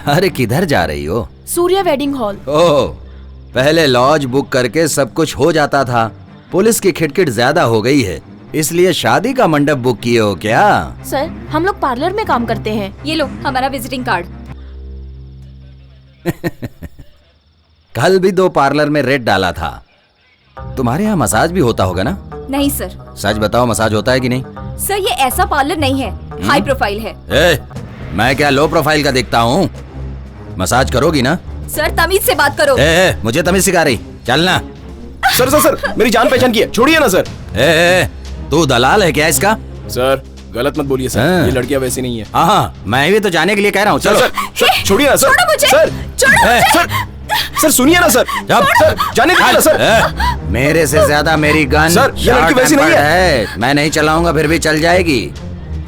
अरे किधर जा रही हो? Surya wedding hall. ओह, पहले लॉज बुक करके सब कुछ हो जाता था। पुलिस की खिटखिट ज्यादा हो गई है, इसलिए शादी का मंडप बुक किए हो क्या? सर, हम लोग पार्लर में काम करते हैं। ये लो हमारा विजिटिंग कार्ड। कल भी 2 पार्लर में रेट डाला था। तुम्हारे यहाँ मसाज भी होता होगा ना? नहीं सर। सच बताओ, मसाज होता है कि नहीं? सर ये ऐसा पार्लर नहीं है, हाई प्रोफाइल है। मैं क्या लो प्रोफाइल का दिखता हूँ? मसाज करोगी ना? सर तमीज से बात करो। मुझे तमीज सिखा रही, चलना। सर सर सर, मेरी जान पहचान की है, छोड़िए ना सर। तू दलाल है क्या इसका? सर गलत मत बोलिए सर, ये लड़कियां वैसी नहीं है। हाँ, मैं भी तो जाने के लिए कह रहा हूँ। चलो सर, छोड़िए ना सर। छोड़ो मुझे। सर छोड़ो सर, सर सुनिए ना सर। सर जाने दीजिए ना सर। मेरे से ज्यादा मेरी गन सर, ये लड़की वैसी नहीं है। मैं नहीं चलाऊंगा फिर भी चल जाएगी।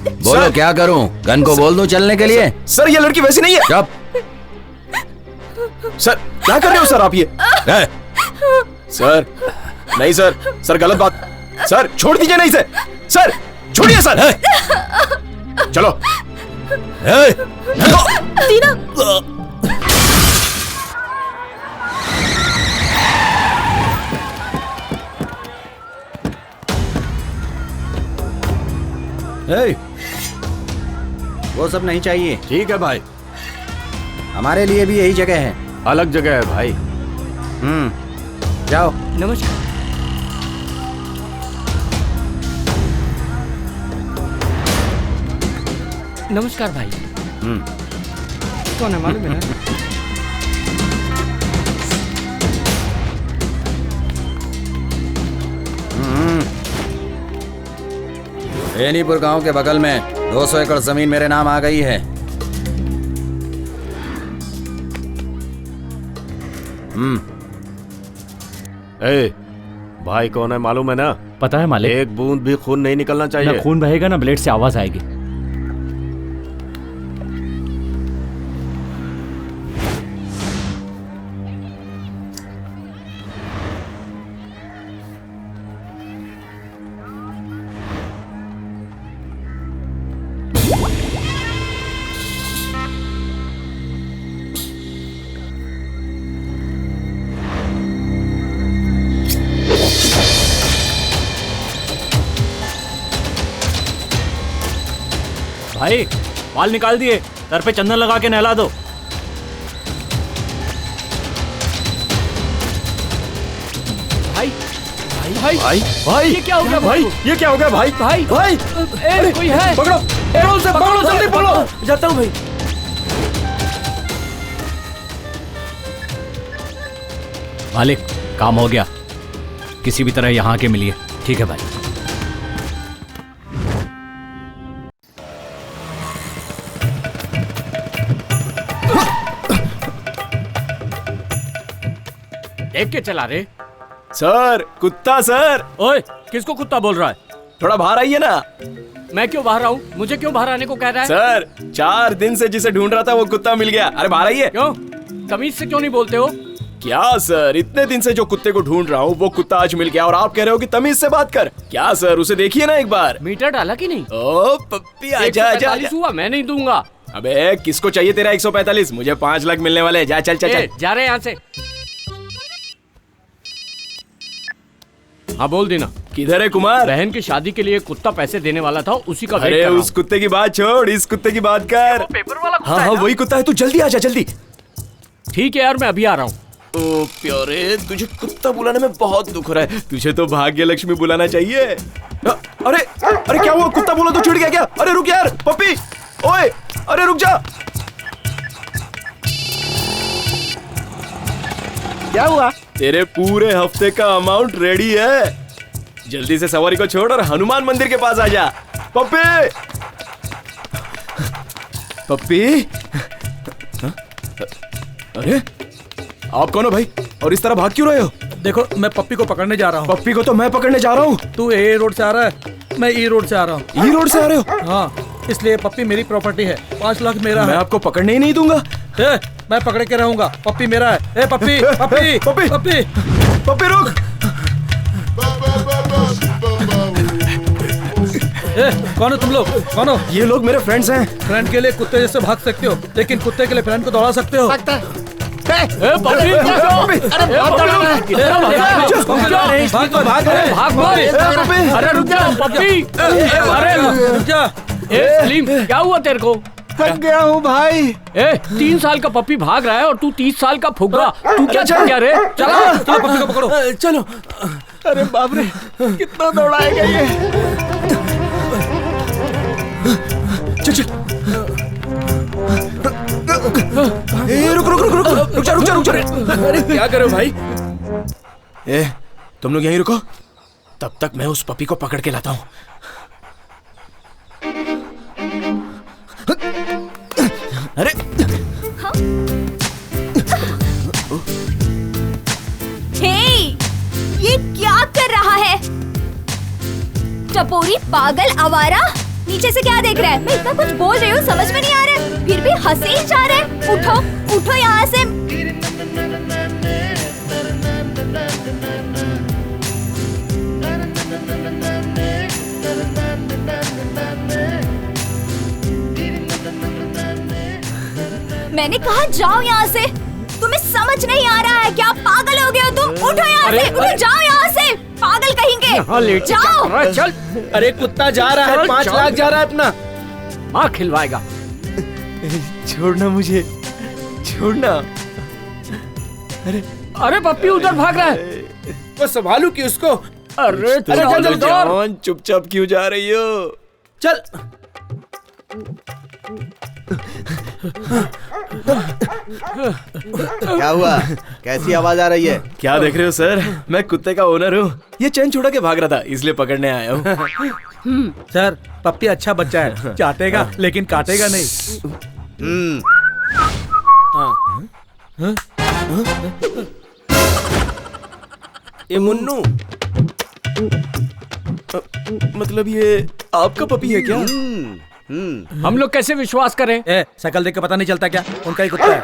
बोलो सर, क्या करूं? गन को बोल दूं चलने के लिए? सर ये लड़की वैसी नहीं है। चुप। सर क्या कर रहे हो सर आप ये? सर नहीं सर, सर गलत बात। सर छोड़ दीजिए नहीं से। सर छोड़िए सर। चलो। टीना, वो सब नहीं चाहिए। ठीक है भाई, हमारे लिए भी यही जगह है। अलग जगह है भाई। जाओ। नमस्कार। नमस्कार भाई। कौन है मालूम है ना? बेनीपुर गांव के बगल में 200 एकड़ जमीन मेरे नाम आ गई है। भाई कौन है मालूम है ना? पता है मालिक। एक बूंद भी खून नहीं निकलना चाहिए। ना खून बहेगा ना ब्लेड से आवाज आएगी। भाई बाल निकाल दिए, सर पे चंदन लगा के नहला दो। भाई भाई भाई भाई ये क्या हो गया भाई? ये क्या हो गया भाई? भाई भाई कोई है? पकड़ो, एरोल से पकड़ो, जल्दी पकड़ो। जाता हूँ भाई। मालिक काम हो गया, किसी भी तरह यहाँ के मिलिए। ठीक है भाई। देख के चला रे। सर कुत्ता सर। ओए किसको कुत्ता बोल रहा है? थोड़ा बाहर आइए ना। मैं क्यों बाहर आऊं? मुझे क्यों बाहर आने को कह रहा है? सर 4 दिन से जिसे ढूंढ रहा था वो कुत्ता मिल गया। अरे बाहर आइए। क्यों? तमीज से क्यों नहीं बोलते हो? क्या सर, इतने दिन से जो कुत्ते को ढूंढ रहा हूँ वो कुत्ता आज मिल गया और आप कह रहे हो कि तमीज से बात कर। क्या सर, उसे देखिए ना एक बार। मीटर डाला कि नहीं? ओ पप्पी आजा आजा आजा। हुआ, मैं नहीं दूंगा। अबे किसको चाहिए तेरा 145? मुझे 5 लाख मिलने वाले हैं। जा चल चल चल। जा रहे यहाँ से। हाँ बोल देना। किधर है कुमार? बहन की शादी के लिए कुत्ता पैसे देने वाला था, उसी का वेट अरे कर रहा उस कुत्ते की बात छोड़, इस कुत्ते की बात कर। हूं। पेपर वाला कुत्ता हाँ है हाँ ना? वही कुत्ता है, तू जल्दी आजा जल्दी। ठीक है यार, मैं अभी आ रहा हूँ। ओ प्यारे, तुझे कुत्ता बुलाने में बहुत दुख हो रहा है। तुझे तो भाग्य लक्ष्मी बुलाना चाहिए। अरे अरे क्या हुआ? कुत्ता बोला तो छूट गया क्या? अरे रुक यार पप्पी, ओए अरे रुक जा। क्या हुआ? तेरे पूरे हफ्ते का अमाउंट रेडी है। जल्दी से सवारी को छोड़ और हनुमान मंदिर के पास आ जा। पप्पी पप्पी। अरे आप कौन हो भाई, और इस तरह भाग क्यों रहे हो? देखो मैं पप्पी को पकड़ने जा रहा हूँ। पप्पी को तो मैं पकड़ने जा रहा हूँ। तू ए रोड से आ रहा है, मैं ई रोड से आ रहा हूँ। ई रोड से आ रहे हो? हाँ, इसलिए पप्पी मेरी प्रॉपर्टी है। 5 लाख मेरा मैं है। आपको पकड़ने ही नहीं दूंगा। मैं पकड़े के रहूंगा। पप्पी मेरा है। ए पप्पी पप्पी पप्पी पप्पी पप्पी रुक। कौन हो तुम लोग? कौन हो? ये लोग मेरे फ्रेंड्स हैं। फ्रेंड के लिए कुत्ते जैसे भाग सकते हो, लेकिन कुत्ते के लिए फ्रेंड को दौड़ा सकते हो? अरे रुक जा पप्पी। रुक जा। सलीम क्या हुआ तेरे को? थक गया हूँ भाई। 3 साल का पप्पी भाग रहा है और तू 30 साल का फुग्गा। तू क्या चल गया रे? चला चलो पप्पी को पकड़ो। चलो। अरे बाप रे, कितना दौड़ाएगा ये। चल चल। रुक रुक रुक रुक रुक जा रुक जा रुक जा। अरे क्या करो भाई? तुम लोग यहीं रुको, तब तक मैं उस पपी को पकड़ के लाता हूँ। अरे हे, ये क्या कर रहा है? टपोरी पागल आवारा, नीचे से क्या देख रहा है? मैं इतना कुछ बोल रही हूँ, समझ में नहीं आ रहा है, फिर भी हंसे ही जा रहा है। उठो उठो यहाँ से। मैंने कहा जाओ यहाँ से। तुम्हें समझ नहीं आ रहा है क्या? पागल हो गए हो तुम? उठो यहाँ से, उठो, जाओ यहाँ से, पागल कहेंगे। जाओ। चल। अरे कुत्ता जा रहा है, 5 लाख जा रहा है अपना। माँ खिलवाएगा। छोड़ना मुझे, छोड़ना। अरे पप्पी उधर भाग रहा है। वो संभालू कि उसको? अरे चलो जान, चुपचाप क्यों जा रही हो? चल। क्या हुआ? कैसी आवाज आ रही है? क्या देख रहे हो सर? मैं कुत्ते का ओनर हूँ। ये चैन छुड़ा के भाग रहा था, इसलिए पकड़ने आया हूँ। सर पप्पी अच्छा बच्चा है, चाटेगा लेकिन काटेगा नहीं। ये मुन्नू, मतलब ये आपका पपी है क्या? हम लोग कैसे विश्वास करें? शकल देख के पता नहीं चलता क्या? उनका ही कुत्ता है।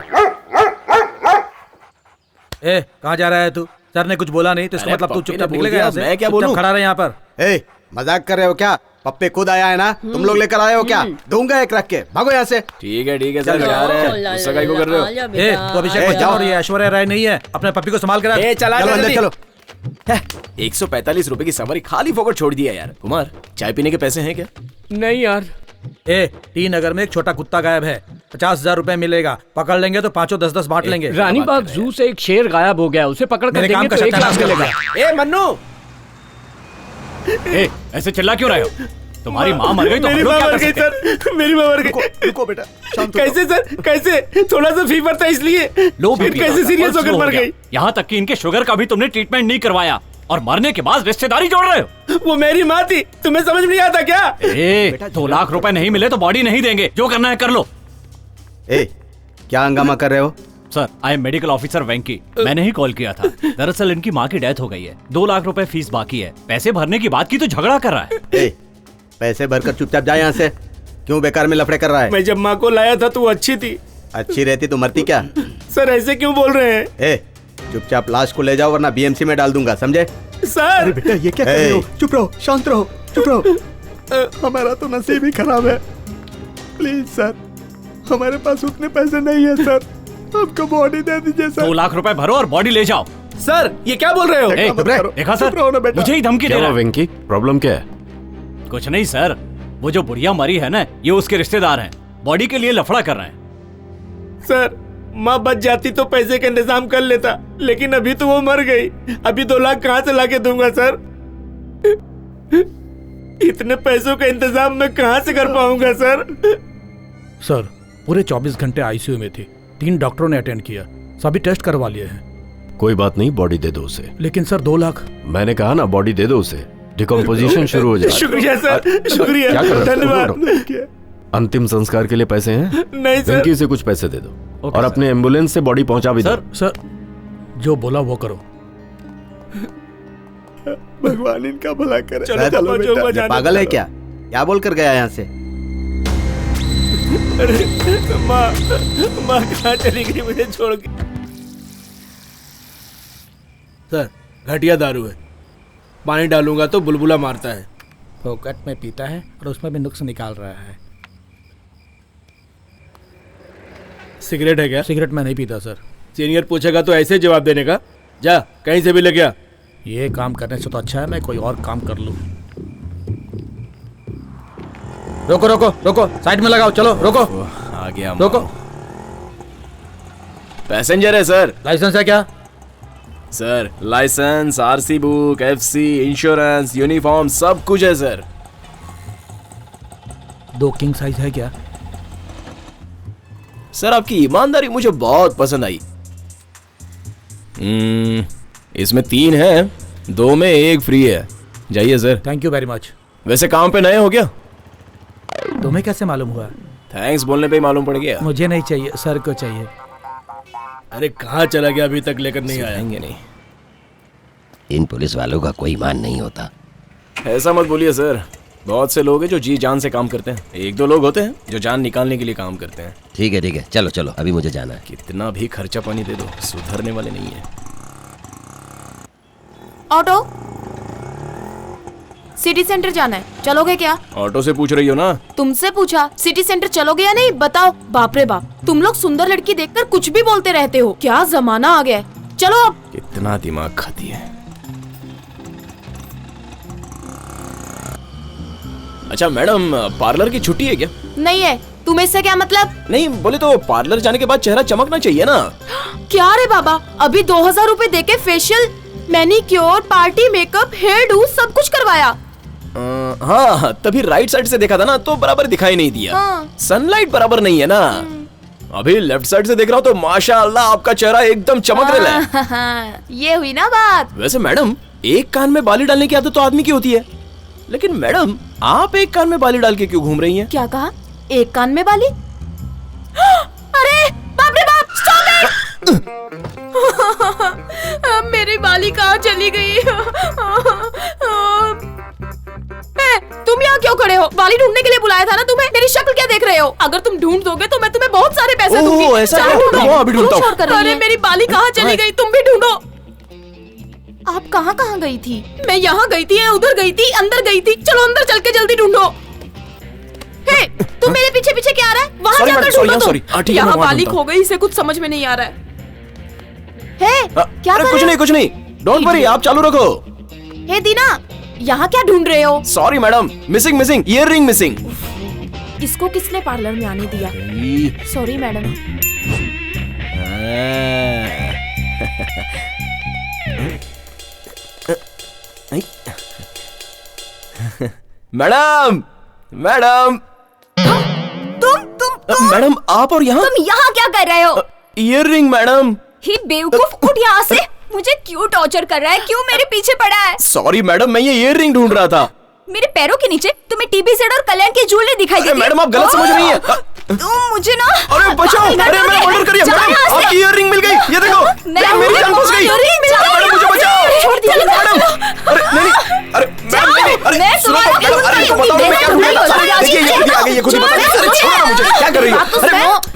कहाँ जा रहा है तू? सर ने कुछ बोला नहीं तो इसका मतलब तू चुपचाप निकलेगा यहाँ से? मैं क्या बोलूं? खड़ा रहे यहाँ पर। मजाक कर रहे हो क्या? पप्पी खुद आया है ना, तुम लोग लेकर आए हो क्या? दूंगा एक रख के, भागो यहाँ से। ठीक है सर, जा रहे हैं। गुस्सा काहे को कर रहे हो? तो अभिषेक मत जाओ, ये ऐश्वर्या राय नहीं है, अपने पप्पी को संभाल कर। चला चलो अंदर चलो। 145 रुपए की सवारी खाली फोकट छोड़ दिया यार। कुमार, चाय पीने के पैसे हैं क्या? नहीं यार। टी नगर में एक छोटा कुत्ता गायब है, 50,000 रुपए मिलेगा। पकड़ लेंगे तो 5-10 बांट लेंगे। रानी बाग जू से एक शेर गायब हो गया, उसे पकड़ कर देंगे तो 1 लाख मिलेगा। मन्नू, ऐसे चिल्ला क्यों रहे हो? तुम्हारी माँ मर गई तो हम मेरी लोग माँ क्या मर कर गई सकते हैं? सर, मेरी माँ मर गई। रुको बेटा, शांत हो कैसे सर, कैसे? थोड़ा सा फीवर था इसलिए। लो फिर बीपी कैसे था, सीरियस पल्स होकर लो हो मर गया। गई? यहाँ तक कि इनके शुगर का भी तुमने ट्रीटमेंट नहीं करवाया और मरने के बाद रिश्तेदारी जोड़ रहे हो। वो मेरी माँ थी, तुम्हें समझ में नहीं आता क्या? 2 लाख रुपए नहीं मिले तो बॉडी नहीं देंगे, जो करना है कर लो। क्या हंगामा कर रहे हो? Sir, I am medical officer Venky. मैंने ही कॉल किया था। दरअसल इनकी माँ की डेथ हो गई है, 2 लाख रुपए फीस बाकी है। पैसे भरने की बात की तो झगड़ा कर रहा है। पैसे भरकर चुपचाप जा यहाँ से। क्यों बेकार में लफड़े कर रहा है? मैं जब माँ को लाया था तो वो अच्छी थी। अच्छी रहती तो मरती क्या? सर ऐसे क्यों बोल रहे हैं? चुपचाप लाश को ले जाओ वरना बीएमसी में डाल दूंगा, समझे? सर बेटा ये क्या कर रहे हो? चुप रहो, शांत रहो, चुप रहो। हमारा तो नसीब ही खराब है। प्लीज सर, हमारे पास उतने पैसे नहीं है सर, आपको बॉडी दे दीजिए सर। 2 लाख रुपए भरो और बॉडी ले जाओ। सर ये क्या बोल रहे हो? देखा सर, मुझे ही धमकी दे रहा है। वेंकी, प्रॉब्लम क्या है? कुछ नहीं सर, वो जो बुढ़िया मरी है ना, ये उसके रिश्तेदार हैं, बॉडी के लिए लफड़ा कर रहे हैं। सर माँ बच जाती तो पैसे का इंतजाम कर लेता, लेकिन अभी तो वो मर गई। अभी 2 लाख कहाँ से लाके दूंगा सर? इतने पैसों का इंतजाम मैं कहाँ से कर पाऊंगा सर? सर पूरे 24 घंटे आईसीयू में थी, 3 डॉक्टरों ने अटेंड किया, सभी टेस्ट करवा लिए हैं। कोई बात नहीं, बॉडी दे दो उसे। लेकिन सर 2 लाख। मैंने कहा ना, बॉडी दे दो उसे, डिकम्पोजिशन शुरू हो जाए। शुक्रिया सर, शुक्रिया, क्या कर रहे हो? धन्यवाद। अंतिम संस्कार के लिए पैसे हैं? नहीं सर। वेंकी से कुछ पैसे दे दो और अपने एम्बुलेंस से बॉडी पहुंचा भी दो। सर जो बोला वो करो। भगवान इनका भला करे। सर, ये पागल है क्या? क्या बोल कर गया यहाँ से? माँ कहाँ चली गई मुझे छोड़ के? सर घटिया दारू है, पानी डालूंगा तो बुलबुला मारता है। फोकट में पीता है और उसमें भी नुक्स निकाल रहा है। सिगरेट है क्या? सिगरेट में नहीं पीता सर। सीनियर पूछेगा तो ऐसे जवाब देने का? जा कहीं से भी ले गया। ये काम करने से तो अच्छा है मैं कोई और काम कर लूँ। रोको रोको रोको, साइड में लगाओ, चलो रोको आ गया रोको। पैसेंजर है सर। लाइसेंस है क्या? Sir license, RC book, FC, insurance, uniform सब कुछ है सर। 2 किंग साइज है क्या? सर आपकी ईमानदारी मुझे बहुत पसंद आई। इसमें 3 है, 2 में 1 फ्री है। जाइए sir. Thank you very much. वैसे काम पे नए हो क्या? तुम्हें कैसे मालूम हुआ? थैंक्स बोलने पे ही मालूम पड़ गया। मुझे नहीं चाहिए, सर को चाहिए। अरे कहाँ चला गया, अभी तक लेकर नहीं आया। आएंगे नहीं। इन पुलिस वालों का कोई ईमान नहीं होता। ऐसा मत बोलिए सर, बहुत से लोग हैं जो जी जान से काम करते हैं। 1-2 लोग होते हैं जो जान निकालने के लिए काम करते हैं। ठीक है चलो चलो, अभी मुझे जाना है। कितना भी खर्चा पानी दे दो, सुधरने वाले नहीं है। ऑटो, सिटी सेंटर जाना है, चलोगे क्या? ऑटो से पूछ रही हो ना? तुमसे पूछा, सिटी सेंटर चलोगे या नहीं बताओ। बाप रे बाप, तुम लोग सुंदर लड़की देखकर कुछ भी बोलते रहते हो। क्या जमाना आ गया है। चलो अब। कितना दिमाग खाती है। अच्छा मैडम, पार्लर की छुट्टी है क्या? नहीं है। तुम्हें इससे क्या मतलब? नहीं बोले तो पार्लर जाने के बाद चेहरा चमकना चाहिए ना। क्या रे बाबा, अभी 2000 रुपए देके facial, manicure, party makeup, hairdo सब कुछ करवाया। हाँ तभी राइट साइड से देखा था ना तो बराबर दिखाई नहीं दिया। हाँ। सनलाइट बराबर नहीं है ना। अभी लेफ्ट साइड से देख रहा हूँ तो माशाअल्लाह आपका चेहरा एकदम चमक रहा है। ये हुई ना बात। वैसे मैडम, एक कान में बाली डालने की आदत तो आदमी की होती है, लेकिन मैडम आप एक कान में बाली डाल के क्यों घूम रही हैं? क्या कहा? एक कान में बाली? अरे बाप रे बाप, स्टॉप इट। मेरी बाली कहाँ चली गई? तुम यहाँ क्यों खड़े हो? बाली ढूंढने के लिए बुलाया था ना तुम्हें। मेरी शक्ल क्या देख रहे हो? अगर तुम ढूंढ दोगे तो मैं तुम्हें बहुत सारे पैसे दूंगी। ऐसा चलो है? ढूंढो। रुको, अभी ढूंढता हूँ। क्यों शोर कर रही है? अरे मेरी बाली कहाँ चली गई? तुम भी ढूंढो। आप कहाँ गई थी? मैं यहाँ गई थी, उधर गई थी, अंदर गई थी। चलो अंदर चल के जल्दी ढूंढो। हे, तुम मेरे पीछे पीछे क्या आ रहा है? वहाँ जाकर ढूंढो तुम। यहाँ बाली खो गई, इसे कुछ समझ में नहीं आ रहा है। हे, क्या कर रहे हो? कुछ नहीं, डोंट वरी, आप चालू रखो। हे दीना, यहाँ क्या ढूंढ रहे हो? Sorry madam, missing earliness missing. इसको किसने पार्लर में आने दिया? Sorry madam. मैडम तुम मैडम, आप और यहाँ? तुम यहाँ क्या कर रहे हो? Earliness madam. ही बेवकूफ, उठ यहाँ से। मुझे क्यों टॉर्चर कर रहा है? क्यों मेरे पीछे पड़ा है? सॉरी मैडम, मैं ये ईयररिंग ढूंढ रहा था। मेरे पैरों के नीचे तुम्हें टीबी सेट और कल्याण की ज्वेलरी दिखाई देती है। मैडम आप गलत समझ रही हैं। तुम मुझे ना, अरे बचाओ, अरे मेरा मर्डर करिए मैडम, आपकी ईयररिंग मिल गई, ये देखो। मेरी जान फंस गई। मैडम मुझे बचाओ। छोड़ दिया मैडम, अरे नहीं, अरे मैडम नहीं, अरे मैं सुनो, तुम्हारा अरे क्या बताओ मैं क्या ढूंढ? देखिए ये खुद ही आ गई, ये खुद ही बता रही है। अरे छोड़ो मुझे, क्या कर रही हो? अरे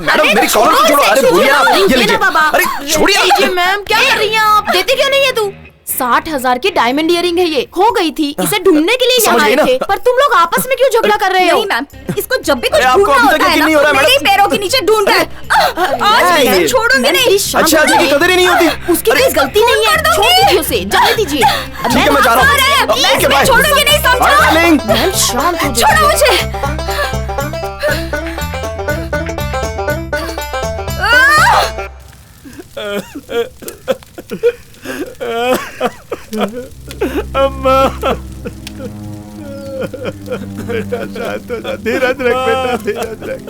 मैडम मेरी कॉलर को छोड़ो। अरे भूलिए आप, ये लीजिए। अरे छोड़िए मैम, क्या कर रही हैं आप? देते क्यों नहीं है तू? 60,000 की डायमंड इयरिंग है, ये खो गई थी। इसे ढूंढने के लिए यहाँ आए थे, पर तुम लोग आपस में क्यों झगड़ा कर रहे हो? नहीं मैम, इसको जब भी कुछ अरे आपको ढूंढना अभी तक होता है यकीन नहीं हो रहा ना, है मेरे मैडम? पैरों के नीचे ढूंढ रहा है। आज मैं इसे छोड़ूंगी नहीं। अच्छा की कदर ही नहीं होती। उसकी कोई गलती नहीं है, छोड़ दीजिए उसे, जाने दीजिए। ठीक है मैं जा रहा हूँ। प्लीज, मैं छोड़ूंगी नहीं, समझो? मैम शांत हो जाइए। छोड़ो मुझे। अम्मा, बेटा शांत हो जा, धीरज रख बेटा, धीरज रख।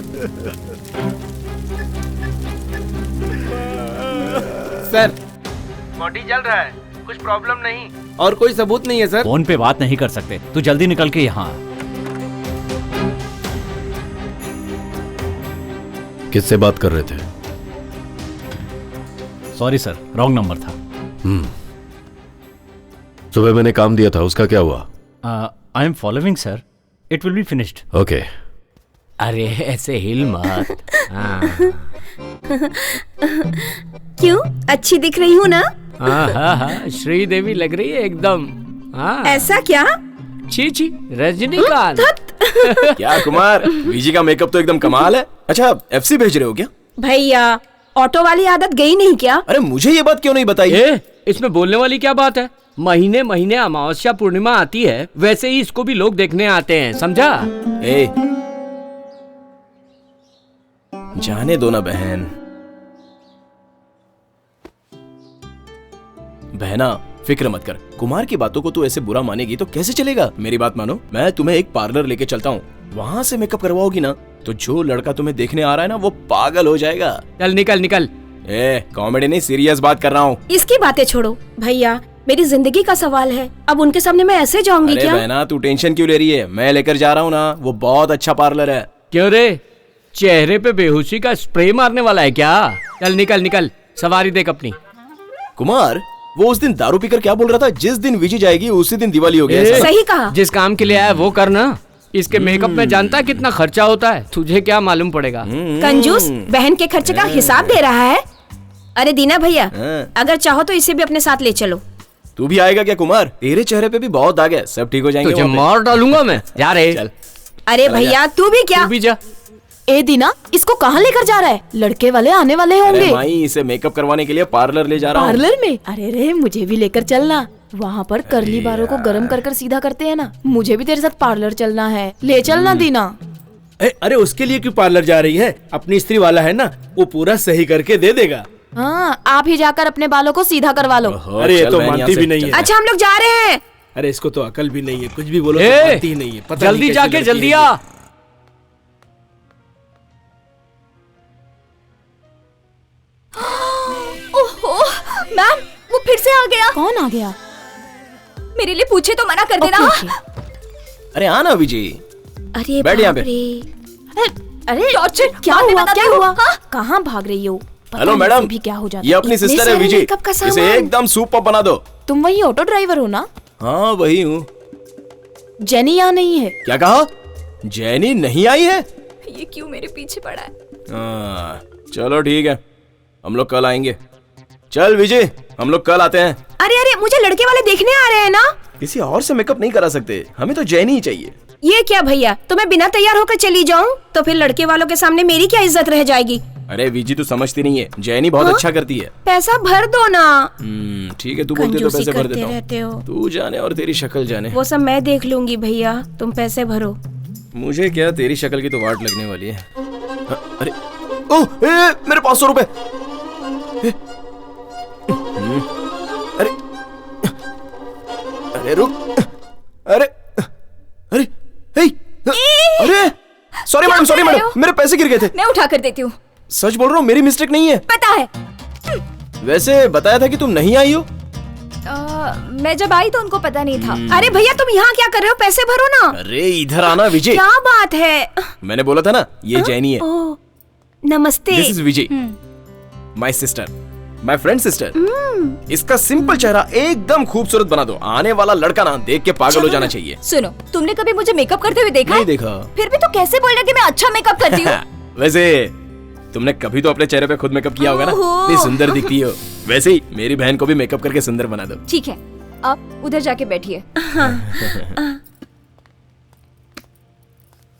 सर बॉडी जल रहा है, कुछ प्रॉब्लम नहीं और कोई सबूत नहीं है सर। फोन पे बात नहीं कर सकते, तू जल्दी निकल के यहाँ। किससे बात कर रहे थे? सॉरी सर, रॉन्ग नंबर था। सुबह मैंने काम दिया था, उसका क्या हुआ? I am following sir, it will be finished. Okay. अरे ऐसे हिल मत। क्यों, अच्छी दिख रही हूँ ना? हाँ, श्रीदेवी लग रही है एकदम। हाँ। ऐसा क्या? छी छी, रजनीकांत। क्या कुमार, वीजी का मेकअप तो एकदम कमाल है। अच्छा, एफसी भेज रहे हो क्या? भैया ऑटो वाली आदत गई नहीं क्या? अरे मुझे ये बात क्यों नहीं बताई? इसमें बोलने वाली क्या बात है? महीने महीने अमावस्या पूर्णिमा आती है, वैसे ही इसको भी लोग देखने आते हैं, समझा? जाने दो ना बहन। बहना फिक्र मत कर, कुमार की बातों को तू ऐसे बुरा मानेगी तो कैसे चलेगा? मेरी बात मानो, मैं तुम्हें एक पार्लर लेके चलता हूँ, वहाँ से मेकअप करवाओगी ना तो जो लड़का तुम्हें देखने आ रहा है ना वो पागल हो जाएगा। चल निकल निकल। कॉमेडी नहीं, सीरियस बात कर रहा हूँ। इसकी बातें छोड़ो भैया, मेरी जिंदगी का सवाल है, अब उनके सामने मैं ऐसे जाऊंगी क्या? बहना तू टेंशन क्यों ले रही है, मैं लेकर जा रहा हूँ ना, वो बहुत अच्छा पार्लर है। क्यों रे, चेहरे पे बेहोशी का स्प्रे मारने वाला है क्या? चल निकल निकल, सवारी देख अपनी। कुमार, वो उस दिन दारू पीकर क्या बोल रहा था, जिस दिन विजी जाएगी उसी दिन दिवाली हो गया। सही कहा। जिस काम के लिए आया वो करना। इसके मेकअप में जानता है कितना खर्चा होता है? तुझे क्या मालूम पड़ेगा? कंजूस, बहन के खर्चे का हिसाब दे रहा है। अरे दीना भैया, अगर चाहो तो इसे भी अपने साथ ले चलो। तू भी आएगा क्या कुमार? तेरे चेहरे पे भी बहुत दाग है, सब ठीक हो जाएंगे। तुझे मार डालूंगा मैं। जा रे। चल। अरे भैया तू भी क्या? तू भी जा। ए दीना, इसको कहाँ लेकर जा रहा है? लड़के वाले आने वाले होंगे। अरे माई, इसे मेकअप करवाने के लिए पार्लर ले जा रहा हूँ। पार्लर में? अरे रे, मुझे भी लेकर चलना। वहाँ पर कर्ली बालों को गरम कर सीधा करते हैं ना, मुझे भी तेरे साथ पार्लर चलना है, ले चलना दीना। अरे उसके लिए क्यों पार्लर जा रही है? अपनी स्त्री वाला है ना, वो पूरा सही करके दे देगा। हाँ, आप ही जाकर अपने बालों को सीधा करवा लो। अरे ये तो मानती भी नहीं है। अच्छा, हम लोग जा रहे हैं। अरे इसको तो अकल भी नहीं है, कुछ भी बोलो तो मानती ही नहीं है। पता जल्दी जाके जल्दी आ। ओहो, मैम वो फिर से आ गया। कौन आ गया? मेरे लिए पूछे तो मना कर देना। अरे आना विजय। अरे बैठ यहाँ पे। अरे टॉर्चर क्या हुआ? क्या हुआ? हाँ? कहाँ भाग रही हो? हेलो मैडम, भी क्या हो जाता? ये अपनी सिस्टर है विजय, इसे एकदम सुपर बना दो। तुम वही ऑटो ड्राइवर हो ना? हाँ वही हूँ। जेनी यहाँ नहीं है। क्या कहा? जेनी नहीं आई है? ये क्यों मेरे पीछे पड़ा है? चलो ठीक है, हम लोग कल आएंगे। चल विजय, हम लोग कल आते हैं। अरे अरे, मुझे लड़के वाले देखने आ रहे हैं ना। किसी और से मेकअप नहीं करा सकते, हमें तो जेनी ही चाहिए। ये क्या भैया, तो मैं बिना तैयार होकर चली जाऊं तो फिर लड़के वालों के सामने मेरी क्या इज्जत रह जाएगी? अरे विजी तू समझती नहीं है, जेनी बहुत अच्छा करती है। पैसा भर दो ना। ठीक है, तू बोलती तो पैसे भर देता हूँ। तू जाने और तेरी शक्ल जाने। वो सब मैं देख लूंगी भैया, तुम पैसे भरो। मुझे क्या, तेरी शक्ल की तो वाट लगने वाली है। अरे ओह, मेरे 500 रुपए। अरे अरे रुक, अरे अरे अरे सॉरी मैडम, मेरे पैसे गिर गए थे। मैं उठा कर देती हूँ। सच बोल रहा हूँ, मेरी मिस्टेक नहीं है। पता है। वैसे बताया था कि तुम नहीं आई हो। मैं जब आई तो उनको पता नहीं था। अरे भैया तुम यहाँ क्या कर रहे हो? पैसे भरो ना। अरे इधर आना विजय। क्या बात है? मैंने बोला था ना, ये जेनी है। ओह, नमस्ते। This is Vijay, my sister, my friend sister. इसका सिंपल चेहरा एकदम खूबसूरत बना दो, आने वाला लड़का ना देख के पागल हो जाना चाहिए। सुनो, तुमने कभी मुझे मेकअप करते हुए देखा? नहीं देखा। फिर भी तो कैसे बोल रहे कि मैं अच्छा मेकअप करती हूँ? वैसे तुमने कभी तो अपने चेहरे पे खुद मेकअप किया होगा ना, इतनी सुंदर दिखती हो। वैसे ही मेरी बहन को भी मेकअप करके सुंदर बना दो। ठीक है, आप उधर जाके बैठिए।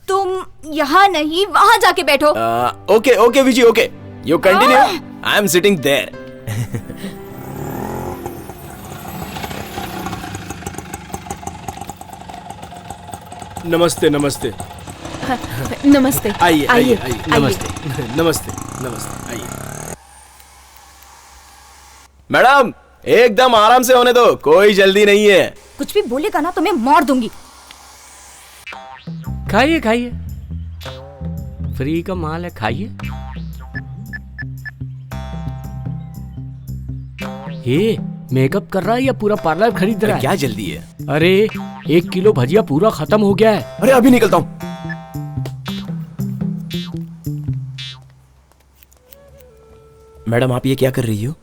तुम यहाँ नहीं, वहाँ जाके बैठो। Okay okay Vijay, okay you continue, I am sitting there. नमस्ते नमस्ते। नमस्ते। आइए आइए आइए। नमस्ते। नमस्ते नमस्ते, आइए। मैडम एकदम आराम से होने दो, कोई जल्दी नहीं है। कुछ भी बोलेगा ना तो मैं मार दूंगी। खाइए खाइए, फ्री का माल है, खाइए। ये मेकअप कर रहा है या पूरा पार्लर खरीद रहा है? क्या जल्दी है? अरे 1 किलो भजिया पूरा खत्म हो गया है। अरे अभी निकलता हूँ। मैडम आप ये क्या कर रही हो?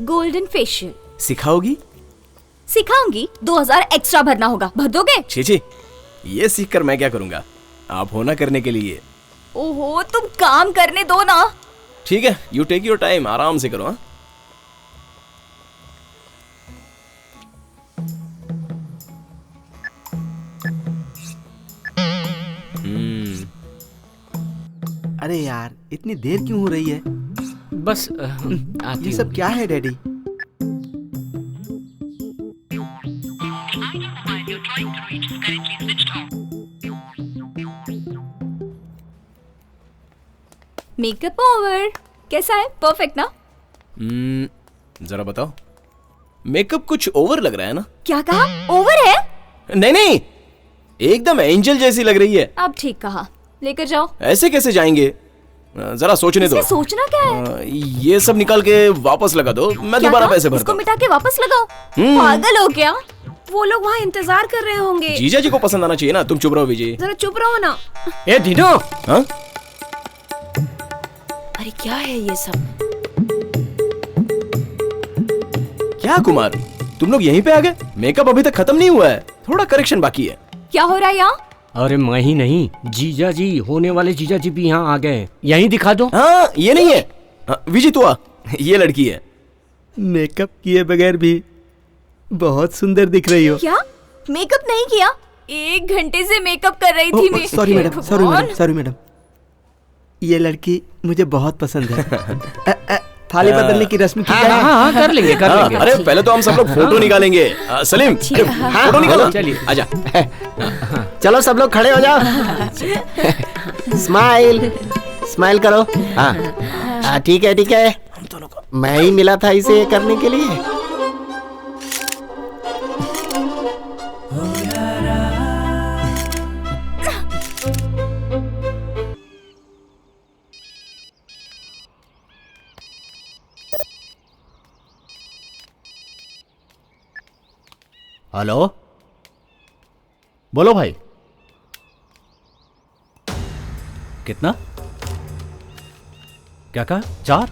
गोल्डन फेशियल सिखाओगी? सिखाऊंगी, 2000 एक्स्ट्रा भरना होगा, भर दोगे? छी, ये सीख कर मैं क्या करूंगा, आप होना करने के लिए। ओहो, तुम काम करने दो ना। ठीक है, यू टेक योर टाइम, आराम से करो। हाँ इतनी देर क्यों हो रही है? बस आती ये सब क्या है डैडी? Makeup over. कैसा है? परफेक्ट ना? जरा बताओ। मेकअप कुछ ओवर लग रहा है ना? क्या कहा? ओवर है? नहीं नहीं, एकदम एंजल जैसी लग रही है। अब ठीक कहा। लेकर जाओ। ऐसे कैसे जाएंगे? जरा सोचने दो। इसमें सोचना क्या है? ये सब निकाल के वापस लगा दो, मैं क्या दोबारा कहा? पैसे भरता इसको हूँ। मिटा के वापस लगाओ। पागल हो क्या? वो लोग वहाँ इंतजार कर रहे होंगे। जीजा जी को पसंद आना चाहिए ना। तुम चुप रहो विजय। जरा चुप रहो ना। ए दीनो, हाँ? अरे क्या है ये सब? क्या कुमार, तुम लोग यहीं पे आ गए? मेकअप अभी तक खत्म नहीं हुआ है, थोड़ा करेक्शन बाकी है। क्या हो रहा है यहाँ? अरे मैं ही नहीं, जीजा जी, होने वाले जीजा जी भी यहाँ आ गए। यहीं दिखा दो। हाँ, ये नहीं है। हाँ, विजय तू आ, ये लड़की है। मेकअप किए बगैर भी बहुत सुंदर दिख रही हो। क्या? मेकअप नहीं किया? 1 घंटे से मेकअप कर रही थी मैं। Sorry madam, sorry madam. ये लड़की मुझे बहुत पसंद है। थाली बदलने की रस्म की जाए? हाँ, कर लेंगे, कर लेंगे। अरे पहले तो हम सब लोग फोटो निकालेंगे। सलीम, फोटो निकालो। चलिए, आजा। चलो सब लोग खड़े हो जाओ। स्माइल स्माइल करो। हाँ ठीक है ठीक है। मैं ही मिला था इसे करने के लिए। हेलो, बोलो भाई। कितना? क्या कहा? 4?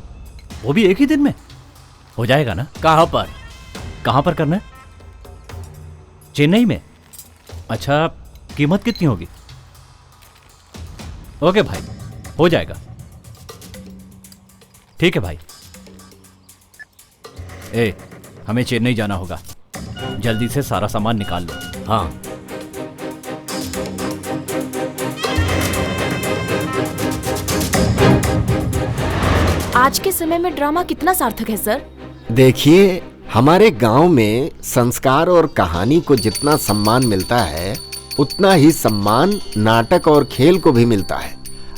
वो भी एक ही दिन में हो जाएगा ना? कहाँ पर? कहाँ पर करना है? चेन्नई में? अच्छा, कीमत कितनी होगी? ओके भाई, हो जाएगा। ठीक है भाई। हमें चेन्नई जाना होगा, जल्दी से सारा सामान निकाल लो। हाँ। आज के समय में ड्रामा कितना सार्थक है सर? देखिए, हमारे गांव में संस्कार और कहानी को जितना सम्मान मिलता है, उतना ही सम्मान नाटक और खेल को भी मिलता है।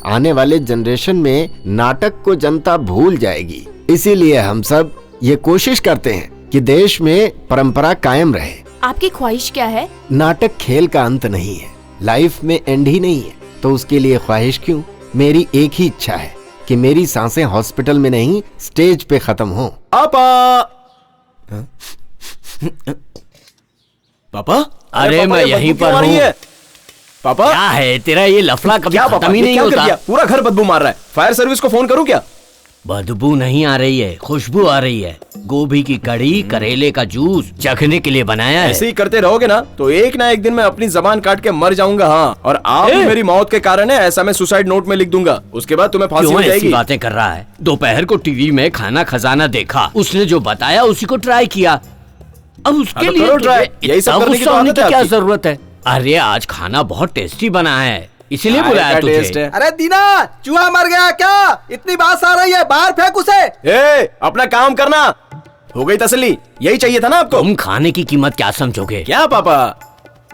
आने वाले जनरेशन में नाटक को जनता भूल जाएगी। इसीलिए हम सब ये कोशिश करते हैं कि देश में परंपरा कायम रहे। आपकी ख्वाहिश क्या है? नाटक खेल का अंत नहीं है, लाइफ में एंड ही नहीं है, तो उसके लिए ख्वाहिश क्यों? मेरी एक ही इच्छा है कि मेरी सांसें हॉस्पिटल में नहीं, स्टेज पे खत्म हो। पापा? अरे मैं यहीं पर हूँ। पापा क्या है तेरा ये लफड़ा? कभी खत्म ही नहीं होता। पूरा घर बदबू मार रहा है। फायर सर्विस को फोन करूं क्या? बदबू नहीं आ रही है, खुशबू आ रही है। गोभी की कड़ी, करेले का जूस चखने के लिए बनाया है। ऐसे ही करते रहोगे ना तो एक ना एक दिन मैं अपनी जबान काट के मर जाऊंगा। हाँ, और आप मेरी मौत के कारण है ऐसा मैं सुसाइड नोट में लिख दूंगा। उसके बाद तुम्हें फांसी हो जाएगी। ऐसी बातें कर रहा है? दोपहर को टीवी में खाना खजाना देखा, उसने जो बताया उसी को ट्राई किया। अब उसके लिए यही सब करने की क्या जरूरत है? अरे आज खाना बहुत टेस्टी बना है, इसीलिए बुलाया तुझे। अरे दीना, चूहा मर गया क्या? इतनी बात आ रही है, बाहर फेंक उसे। अपना काम करना। हो गई तसल्ली? यही चाहिए था ना आपको? तुम खाने की कीमत क्या समझोगे? क्या पापा,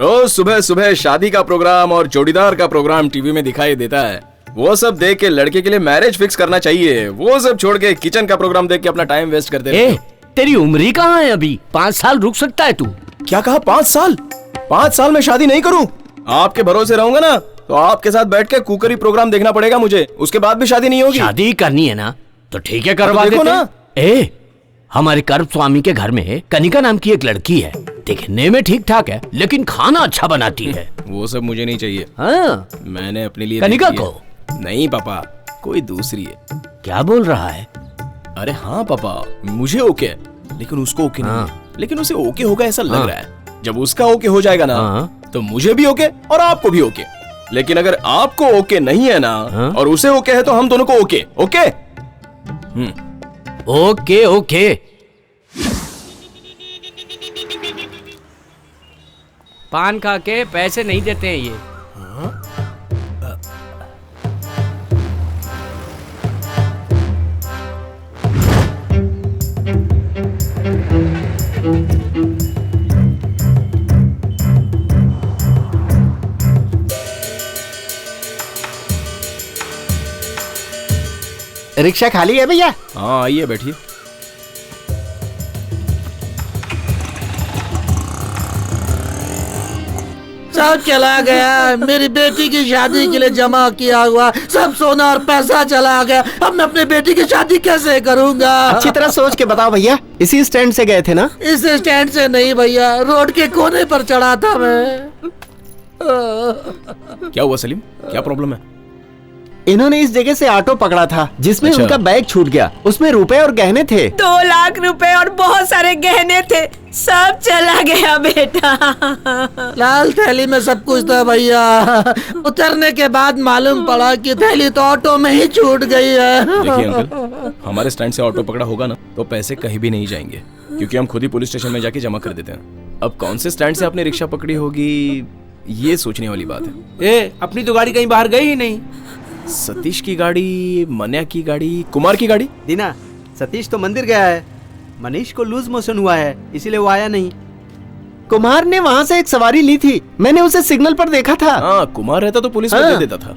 रोज सुबह सुबह शादी का प्रोग्राम और जोड़ीदार का प्रोग्राम टीवी में दिखाई देता है। वो सब देख के लड़के के लिए मैरिज फिक्स करना चाहिए। वो सब छोड़ के किचन का प्रोग्राम देख के अपना टाइम वेस्ट करते रहते हो। तेरी उम्र ही कहाँ है अभी? 5 साल रुक सकता है तू। क्या कहा? 5 साल? 5 साल में शादी नहीं करूं? आपके भरोसे रहूंगा ना तो आपके साथ बैठ के कुकरी प्रोग्राम देखना पड़ेगा मुझे। उसके बाद भी शादी नहीं होगी। शादी करनी है ना तो ठीक है, करवा देते ना। हमारे कर्म स्वामी के घर में कनिका नाम की एक लड़की है, दिखने में ठीक ठाक है लेकिन खाना अच्छा बनाती है। वो सब मुझे नहीं चाहिए। हाँ? मैंने अपने लिए कनिका को? नहीं पापा, कोई दूसरी है। क्या बोल रहा है? अरे हाँ पापा, मुझे ओके है लेकिन उसको ओके नहीं है। लेकिन उसे ओके होगा ऐसा लग रहा है। जब उसका ओके हो जाएगा ना तो मुझे भी ओके और आपको भी ओके। लेकिन अगर आपको ओके नहीं है ना और उसे ओके है तो हम दोनों को ओके। Okay okay okay. पान खा के पैसे नहीं देते हैं ये। रिक्शा खाली है भैया? हाँ आइए बैठिए। सब चला गया, मेरी बेटी की शादी के लिए जमा किया हुआ सब सोना और पैसा चला गया। अब मैं अपनी बेटी की शादी कैसे करूंगा? अच्छी तरह सोच के बताओ भैया। इसी स्टैंड से गए थे ना? इस स्टैंड से नहीं भैया, रोड के कोने पर चढ़ा था मैं। क्या हुआ सलीम, क्या प्रॉब्लम है? इन्होंने इस जगह से ऑटो पकड़ा था जिसमें अच्छा। उनका बैग छूट गया। उसमें रुपए और गहने थे। 2 लाख रुपए और बहुत सारे गहने थे, सब चला गया बेटा। लाल थैली में सब कुछ था भैया। उतरने के बाद मालूम पड़ा कि थैली तो ऑटो में ही छूट गई है। देखिए अंकल, हमारे स्टैंड से ऑटो पकड़ा होगा ना तो पैसे कहीं भी नहीं जाएंगे, क्योंकि हम खुद ही पुलिस स्टेशन में जाके जमा कर देते हैं। अब कौन से स्टैंड से आपने रिक्शा पकड़ी होगी, ये सोचने वाली बात है। अपनी तो गाड़ी कहीं बाहर गई ही नहीं। सतीश की गाड़ी, मन्या की गाड़ी, कुमार की गाड़ी? दीना, सतीश तो मंदिर गया है, मनीष को लूज मोशन हुआ है इसीलिए वो आया नहीं। कुमार ने वहाँ से एक सवारी ली थी, मैंने उसे सिग्नल पर देखा था। हाँ, कुमार रहता तो पुलिस में दे देता था।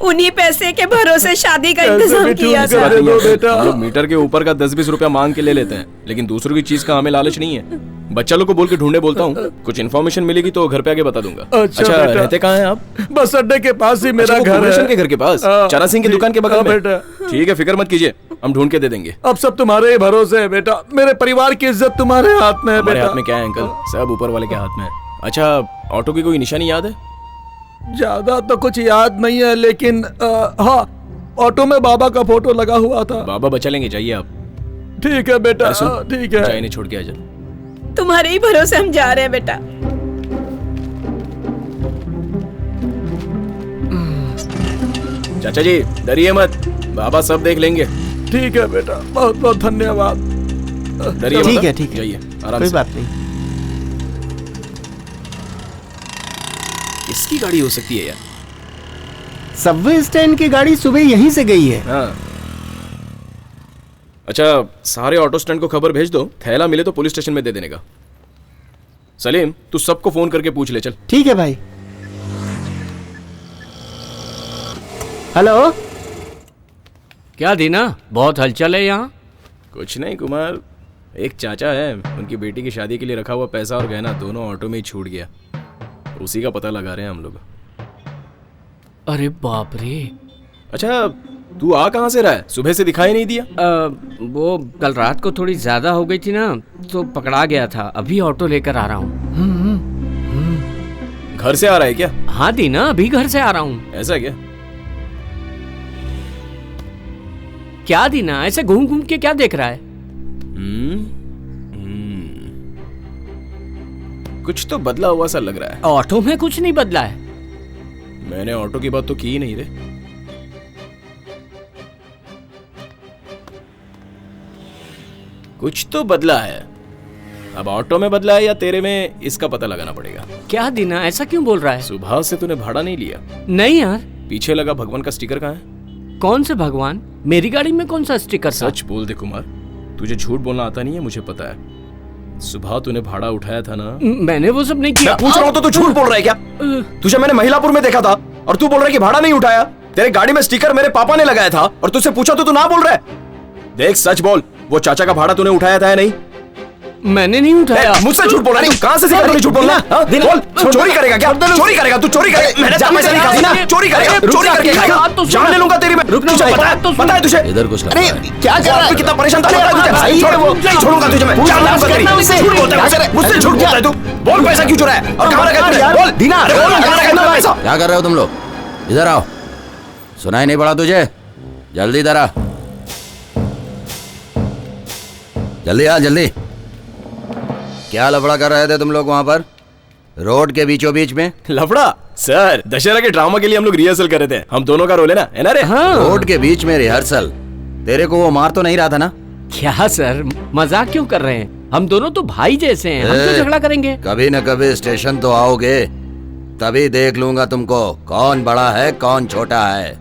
उन्हीं पैसे के भरोसे शादी का इंतजाम किया था। हम लोग मीटर के ऊपर का 10-20 रुपया मांग के ले लेते हैं, लेकिन दूसरों की चीज का हमें लालच नहीं है। बच्चा लोग को बोल के ढूंढने बोलता हूँ, कुछ इन्फॉर्मेशन मिलेगी तो घर पे आके बता दूंगा। अच्छा रहते कहाँ हैं आप? बस अड्डे के पास ही मेरा घर है। के घर के पास, चना सिंह की दुकान के बगल में। ठीक है, फिक्र मत कीजिए, हम ढूंढ के दे देंगे। अब सब तुम्हारे ही भरोसे है बेटा, मेरे परिवार की इज्जत तुम्हारे हाथ में है हमारे बेटा। हाथ में क्या है अंकल, सब ऊपर वाले के हाथ में है। अच्छा, ऑटो की कोई निशानी याद है? ज्यादा तो कुछ याद नहीं है, लेकिन हाँ, ऑटो में बाबा का फोटो लगा हुआ था। बाबा बचा लेंगे, जाइए आप। ठीक है बेटा, ठीक है। चाय नहीं छोड़ के आ जा। तुम्हारे ही भरोसे हम जा रहे हैं बेटा। चाचा जी डरिए मत, बाबा सब देख लेंगे। ठीक है बेटा, बहुत बहुत धन्यवाद। डरिए मत। ठीक है, ठीक है, जाइए आराम कोई से। बात नहीं। किसकी गाड़ी हो सकती है यार? सबवे स्टैंड की गाड़ी सुबह यहीं से गई है। हाँ। अच्छा, सारे ऑटो स्टैंड को खबर भेज दो, थैला मिले तो पुलिस स्टेशन में दे देने का। सलीम, तू सबको फोन करके पूछ ले, चल। ठीक है भाई। हेलो, क्या दीना, बहुत हलचल है यहाँ? कुछ नहीं कुमार, एक चाचा है, उनकी बेटी की शादी के लिए रखा हुआ पैसा और गहना दोनों ऑटो में ही छूट गया। उसी का पता लगा रहे हैं हम लोग। अरे बाप रे। अच्छा, तू आ कहाँ से रहा है? सुबह से दिखाई नहीं दिया। वो कल रात को थोड़ी ज्यादा हो गई थी ना, तो पकड़ा गया था। अभी ऑटो लेकर आ रहा हूँ। घर से आ रहा है क्या? हाँ दीना, अभी घर से आ रहा हूँ। ऐसा क्या? क्या दीना, ऐसे घूम घूम के क्या देख रहा है? कुछ तो बदला हुआ सा लग रहा है। ऑटो में कुछ नहीं बदला है। मैंने ऑटो की बात तो की ही नहीं रे। कुछ तो बदला है। अब ऑटो में बदला है या तेरे में, इसका पता लगाना पड़ेगा। क्या दीना, ऐसा क्यों बोल रहा है? सुबह से तूने भाड़ा नहीं लिया? नहीं यार। पीछे लगा भगवान का स्टिकर कहाँ है? कौन से भगवान? मेरी गाड़ी में कौन सा स्टिकर था? सच बोल दे कुमार, तुझे झूठ बोलना आता नहीं है, मुझे पता है। सुबह तूने भाड़ा उठाया था ना? मैंने वो सब नहीं किया। मैं पूछ रहा हूँ तो तू झूठ बोल रहा है क्या? तुझे मैंने महिलापुर में देखा था और तू बोल रहा है कि भाड़ा नहीं उठाया। तेरे गाड़ी में स्टिकर मेरे पापा ने लगाया था और तुझसे पूछा तो तू ना बोल रहा है। देख सच बोल, वो चाचा का भाड़ा तूने उठाया था या नहीं? मैंने नहीं उठाया। मुझसे झूठ बोल रहा है तू? कहाँ से सीखा तूने झूठ बोलना? बोल, चोरी करेगा क्या? चोरी करेगा तू? चोरी करेगा? मैंने पैसा नहीं खाया। चोरी करेगा? चोरी करके खाएगा? जान ले लूंगा तेरी मैं। तुझे पता है तुझे? इधर कुछ अरे क्या कर रहा है? कितना परेशान था, नहीं छोड़ूंगा तुझे मैं। झूठ बोलता है, मुझसे झूठ बोलता है तू। बोल, पैसा क्यों चुराया और कहाँ रखा तूने? बोल दीना, बोल कहाँ रखा तूने पैसा? क्या कर रहे हो तुम लोग? इधर आओ। सुनाई नहीं पड़ा तुझे? जल्दी इधर आ, जल्दी आ, जल्दी। क्या लफड़ा कर रहे थे तुम लोग वहां पर रोड के बीचों बीच में? लफड़ा? सर, दशहरा के ड्रामा के लिए हम लोग रिहर्सल कर रहे थे। हम दोनों का रोल है ना रे? हाँ। रोड के बीच में रिहर्सल? तेरे को वो मार तो नहीं रहा था ना? क्या सर, मजाक क्यों कर रहे हैं? हम दोनों तो भाई जैसे हैं, हम क्यों झगड़ा करेंगे? कभी न कभी स्टेशन तो आओगे, तभी देख लूंगा तुमको कौन बड़ा है कौन छोटा है।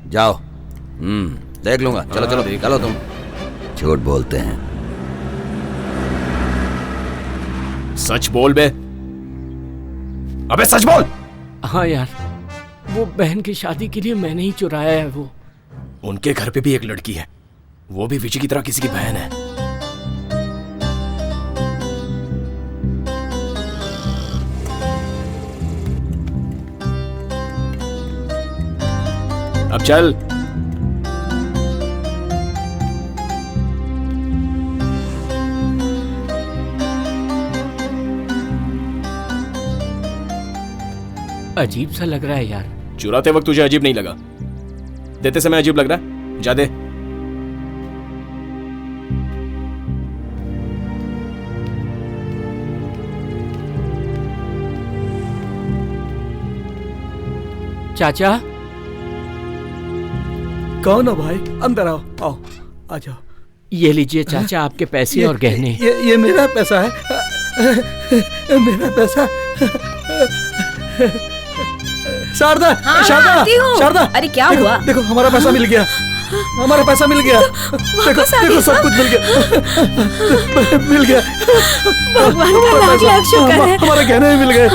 जाओ, देख लूंगा। चलो चलो चलो, तुम झूठ बोलते हैं। सच बोल बे। अबे सच बोल। हाँ यार, वो बहन की शादी के लिए मैंने ही चुराया है वो। उनके घर पे भी एक लड़की है, वो भी विजय की तरह किसी की बहन है। अब चल। अजीब सा लग रहा है यार। चुराते वक्त तुझे अजीब नहीं लगा, देते समय अजीब लग रहा है? जा दे। चाचा। कौन हो भाई? अंदर आओ, आओ, आ जाओ। ये लीजिए चाचा आपके पैसे और गहने। ये मेरा पैसा है, मेरा पैसा। शारदा, शारदा, शारदा, अरे क्या देखो, हुआ? देखो हमारा पैसा मिल गया, हमारा पैसा मिल गया। देखो, देखो सब कुछ मिल गया, मिल गया। भगवान का लाख लाख शुक्र है। हमारे गहने भी मिल गए।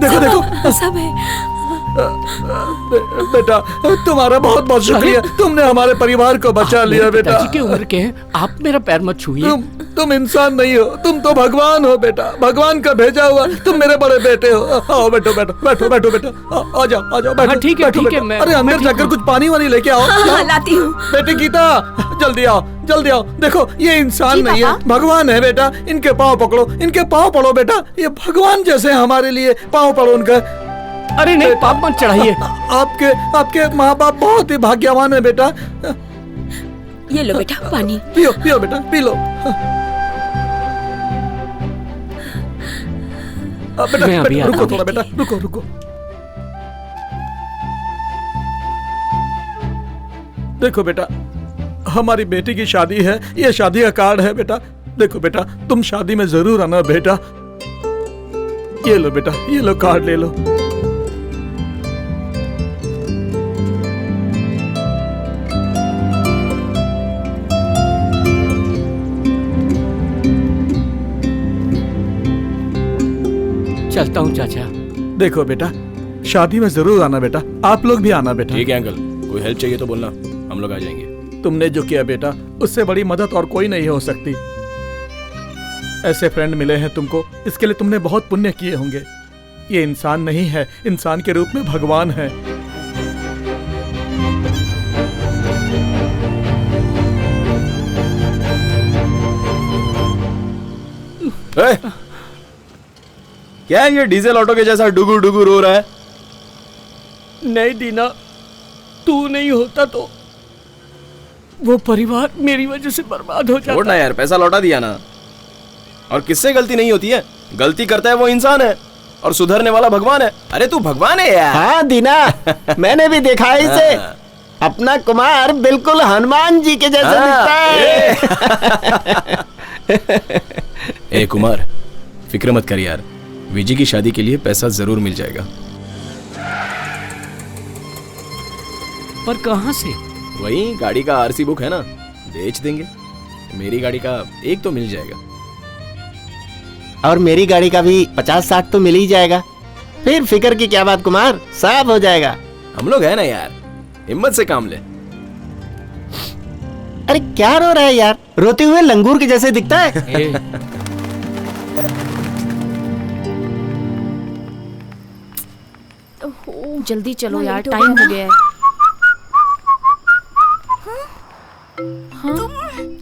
देखो, देखो सब है। बेटा तुम्हारा बहुत बहुत शुक्रिया, तुमने हमारे परिवार को बचा लिया बेटा। पिताजी की उम्र के हैं, आप मेरा पैर मत छूइए। तुम इंसान नहीं हो, तुम तो भगवान हो बेटा, भगवान का भेजा हुआ। तुम मेरे बड़े बेटे हो। आओ बैठो, बैठो, बैठो, बैठो बेटा। आ जाओ, आ जाओ, बैठो। ठीक है, ठीक है। अरे अंदर जाकर कुछ पानी वानी लेके आओ। लाती हूँ। बेटी गीता, जल्दी आओ, जल्दी आओ। देखो ये इंसान नहीं है, भगवान है बेटा। इनके पाँव पकड़ो, इनके पाँव पड़ो बेटा। ये भगवान जैसे हमारे लिए, पाँव पड़ो उनका। अरे नहीं, पाप मत चढ़ाइए। आपके माँ बाप बहुत ही भाग्यवान है बेटा। ये लो बेटा पानी। पियो, पियो बेटा, पी लो। बेटा, बेटा रुको थोड़ा बेटा, रुको, रुको। देखो बेटा, हमारी बेटी की शादी है, ये शादी का कार्ड है बेटा। देखो बेटा, तुम शादी में जरूर आना बेटा। ये लो बेटा, ये लो कार्ड ले लो। चलता हूँ चाचा। देखो बेटा, शादी में जरूर आना बेटा, आप लोग भी आना बेटा। ठीक है अंकल, कोई हेल्प चाहिए तो बोलना, हम लोग आ जाएंगे। तुमने जो किया बेटा, उससे बड़ी मदद और कोई नहीं हो सकती। ऐसे फ्रेंड मिले हैं तुमको, इसके लिए तुमने बहुत पुण्य किए होंगे। ये इंसान नहीं है, इंसान के रूप में भगवान है। क्या है ये डीजल ऑटो के जैसा डुगु डुगु रो रहा है? नहीं दीना, तू नहीं होता तो वो परिवार मेरी वजह से बर्बाद हो जाता। छोड़ ना यार, पैसा लौटा दिया ना। और किससे गलती नहीं होती है? गलती करता है वो इंसान है और सुधरने वाला भगवान है। अरे तू भगवान है यार। हाँ दीना, मैंने भी देखा है इसे। अपना कुमार बिल्कुल हनुमान जी के जैसा दिखता है। ए कुमार, फिक्र मत कर यार, विजय की शादी के लिए पैसा जरूर मिल जाएगा। पर कहाँ से? वही गाड़ी का आरसी बुक है ना, बेच देंगे। मेरी गाड़ी का एक तो मिल जाएगा। और मेरी गाड़ी का भी 50-60 तो मिल ही जाएगा। फिर फिक्र की क्या बात कुमार, सब हो जाएगा। हम लोग है ना यार, हिम्मत से काम ले। अरे क्या रो रहा है यार, रोते हुए लंगूर के जैसे दिखता है। जल्दी चलो यार, टाइम हो गया है।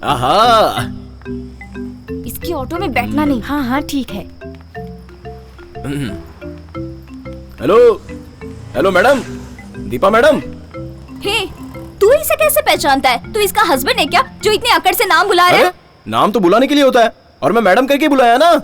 आहा, इसकी ऑटो में बैठना नहीं। हाँ हाँ ठीक है। Hello, hello madam, Deepa madam. Hey, तू इसे कैसे पहचानता है? तू इसका हस्बैंड है क्या, जो इतने अकड़ से नाम बुला रहा है? नाम तो बुलाने के लिए होता है, और मैं मैडम करके बुलाया ना।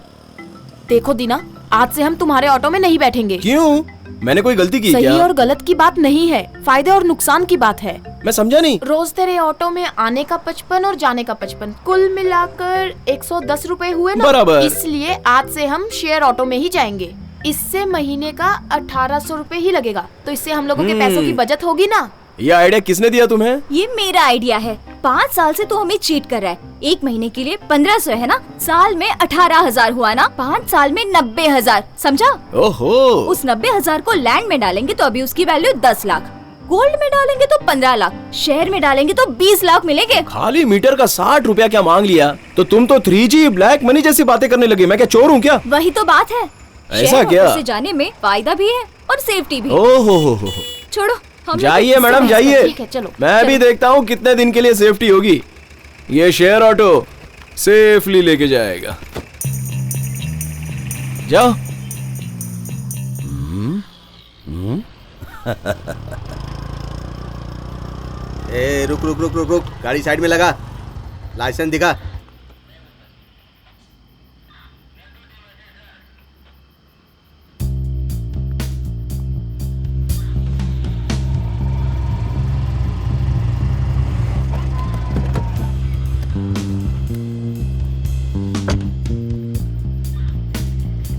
देखो दीना, आज से हम तुम्हारे ऑटो में नहीं बैठेंगे। क्यों? मैंने कोई गलती की सही क्या? और गलत की बात नहीं है, फायदे और नुकसान की बात है। मैं समझा नहीं। रोज तेरे ऑटो में आने का 55 और जाने का 55, कुल मिलाकर 110 रुपए हुए ना। बराबर। इसलिए आज से हम शेयर ऑटो में ही जाएंगे। इससे महीने का 1800 रुपए ही लगेगा, तो इससे हम लोगों के पैसों की बचत होगी ना। ये आइडिया किसने दिया तुम्हें? ये मेरा आइडिया है। 5 साल से तू हमें चीट कर रहा है। 1 महीने के लिए 1500 है ना, साल में 18,000 हुआ ना, 5 साल में 90,000, समझा? ओहो। उस 90,000 को लैंड में डालेंगे तो अभी उसकी वैल्यू 10 लाख। गोल्ड में डालेंगे तो 15 लाख, शहर में डालेंगे तो 20 लाख मिलेंगे। खाली मीटर का 60 रुपया क्या मांग लिया, तो तुम तो 3G ब्लैक मनी जैसी बातें करने लगी। मैं क्या चोर हूँ क्या? वही तो बात है, ऐसा शहर क्या? से जाने में फायदा भी है और सेफ्टी भी। ओहो छोड़ो, हम जाइए मैडम जाइए, ठीक है, चलो मैं भी देखता हूँ कितने दिन के लिए सेफ्टी होगी। ये शेयर ऑटो सेफली लेके जाएगा। जाओ। ए रुक रुक रुक रुक रुक, गाड़ी साइड में लगा, लाइसेंस दिखा।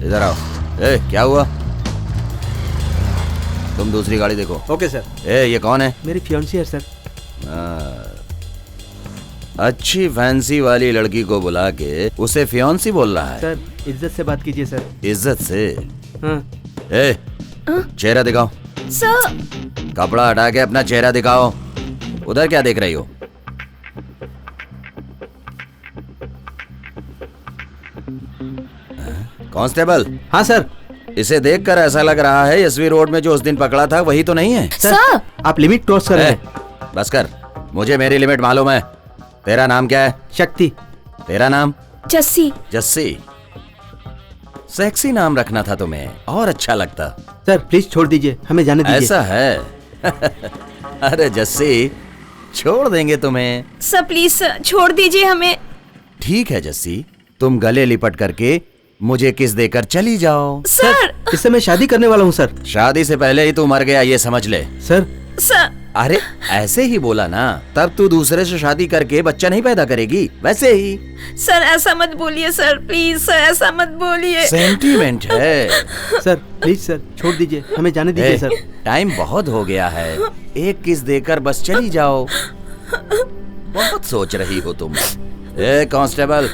इधर आओ। ए क्या हुआ? तुम दूसरी गाड़ी देखो। Okay sir. ए ये कौन है? मेरी फियांसी है सर। अच्छी फैंसी वाली लड़की को बुला के उसे फियांसी बोल रहा है? सर इज्जत से बात कीजिए सर। इज्जत से? हाँ। ए चेहरा दिखाओ। सर कपड़ा हटा के अपना चेहरा दिखाओ। उधर क्या देख रही हो? कांस्टेबल। हाँ सर। इसे देखकर ऐसा लग रहा है यशवी रोड में जो उस दिन पकड़ा था वही तो नहीं है। सर आप लिमिट क्रॉस कर रहे हैं। बस कर, मुझे मेरी लिमिट मालूम है। तेरा नाम क्या है? शक्ति। तेरा नाम? जस्सी। जस्सी। सेक्सी नाम रखना था तुम्हें, और अच्छा लगता। सर प्लीज छोड़ दीजिए, हमें जाने दीजिए। ऐसा है? अरे जस्सी, छोड़ देंगे तुम्हें। सर प्लीज छोड़ दीजिए हमें। ठीक है जस्सी, तुम गले लिपट करके मुझे किस देकर चली जाओ। सर इससे मैं शादी करने वाला हूँ सर। शादी से पहले ही तू मर गया, ये समझ ले। सर अरे ऐसे ही बोला ना, तब तू दूसरे से शादी करके बच्चा नहीं पैदा करेगी, वैसे ही। सर ऐसा मत बोलिए सर, प्लीज सर ऐसा मत बोलिए। सेंटीमेंट है। सर प्लीज सर छोड़ दीजिए, हमें जाने दीजिए सर। टाइम बहुत हो गया है, एक किस देकर बस चली जाओ। बहुत सोच रही हो तुम। ए कांस्टेबल।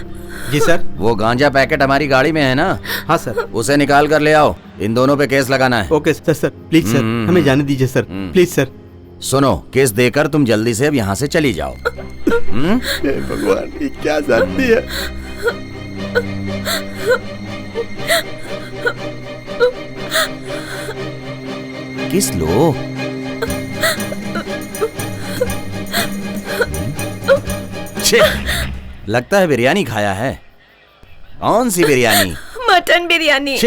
जी सर। वो गांजा पैकेट हमारी गाड़ी में है ना? हाँ सर। उसे निकाल कर ले आओ, इन दोनों पे केस लगाना है। Okay sir. Sir please sir हमें जाने दीजिए सर, प्लीज सर। सुनो, केस देकर तुम जल्दी से अब यहाँ से चली जाओ। भगवान ये क्या जानती है? किस लो। लगता है बिरयानी खाया है। कौन सी बिरयानी? मटन बिरयानी।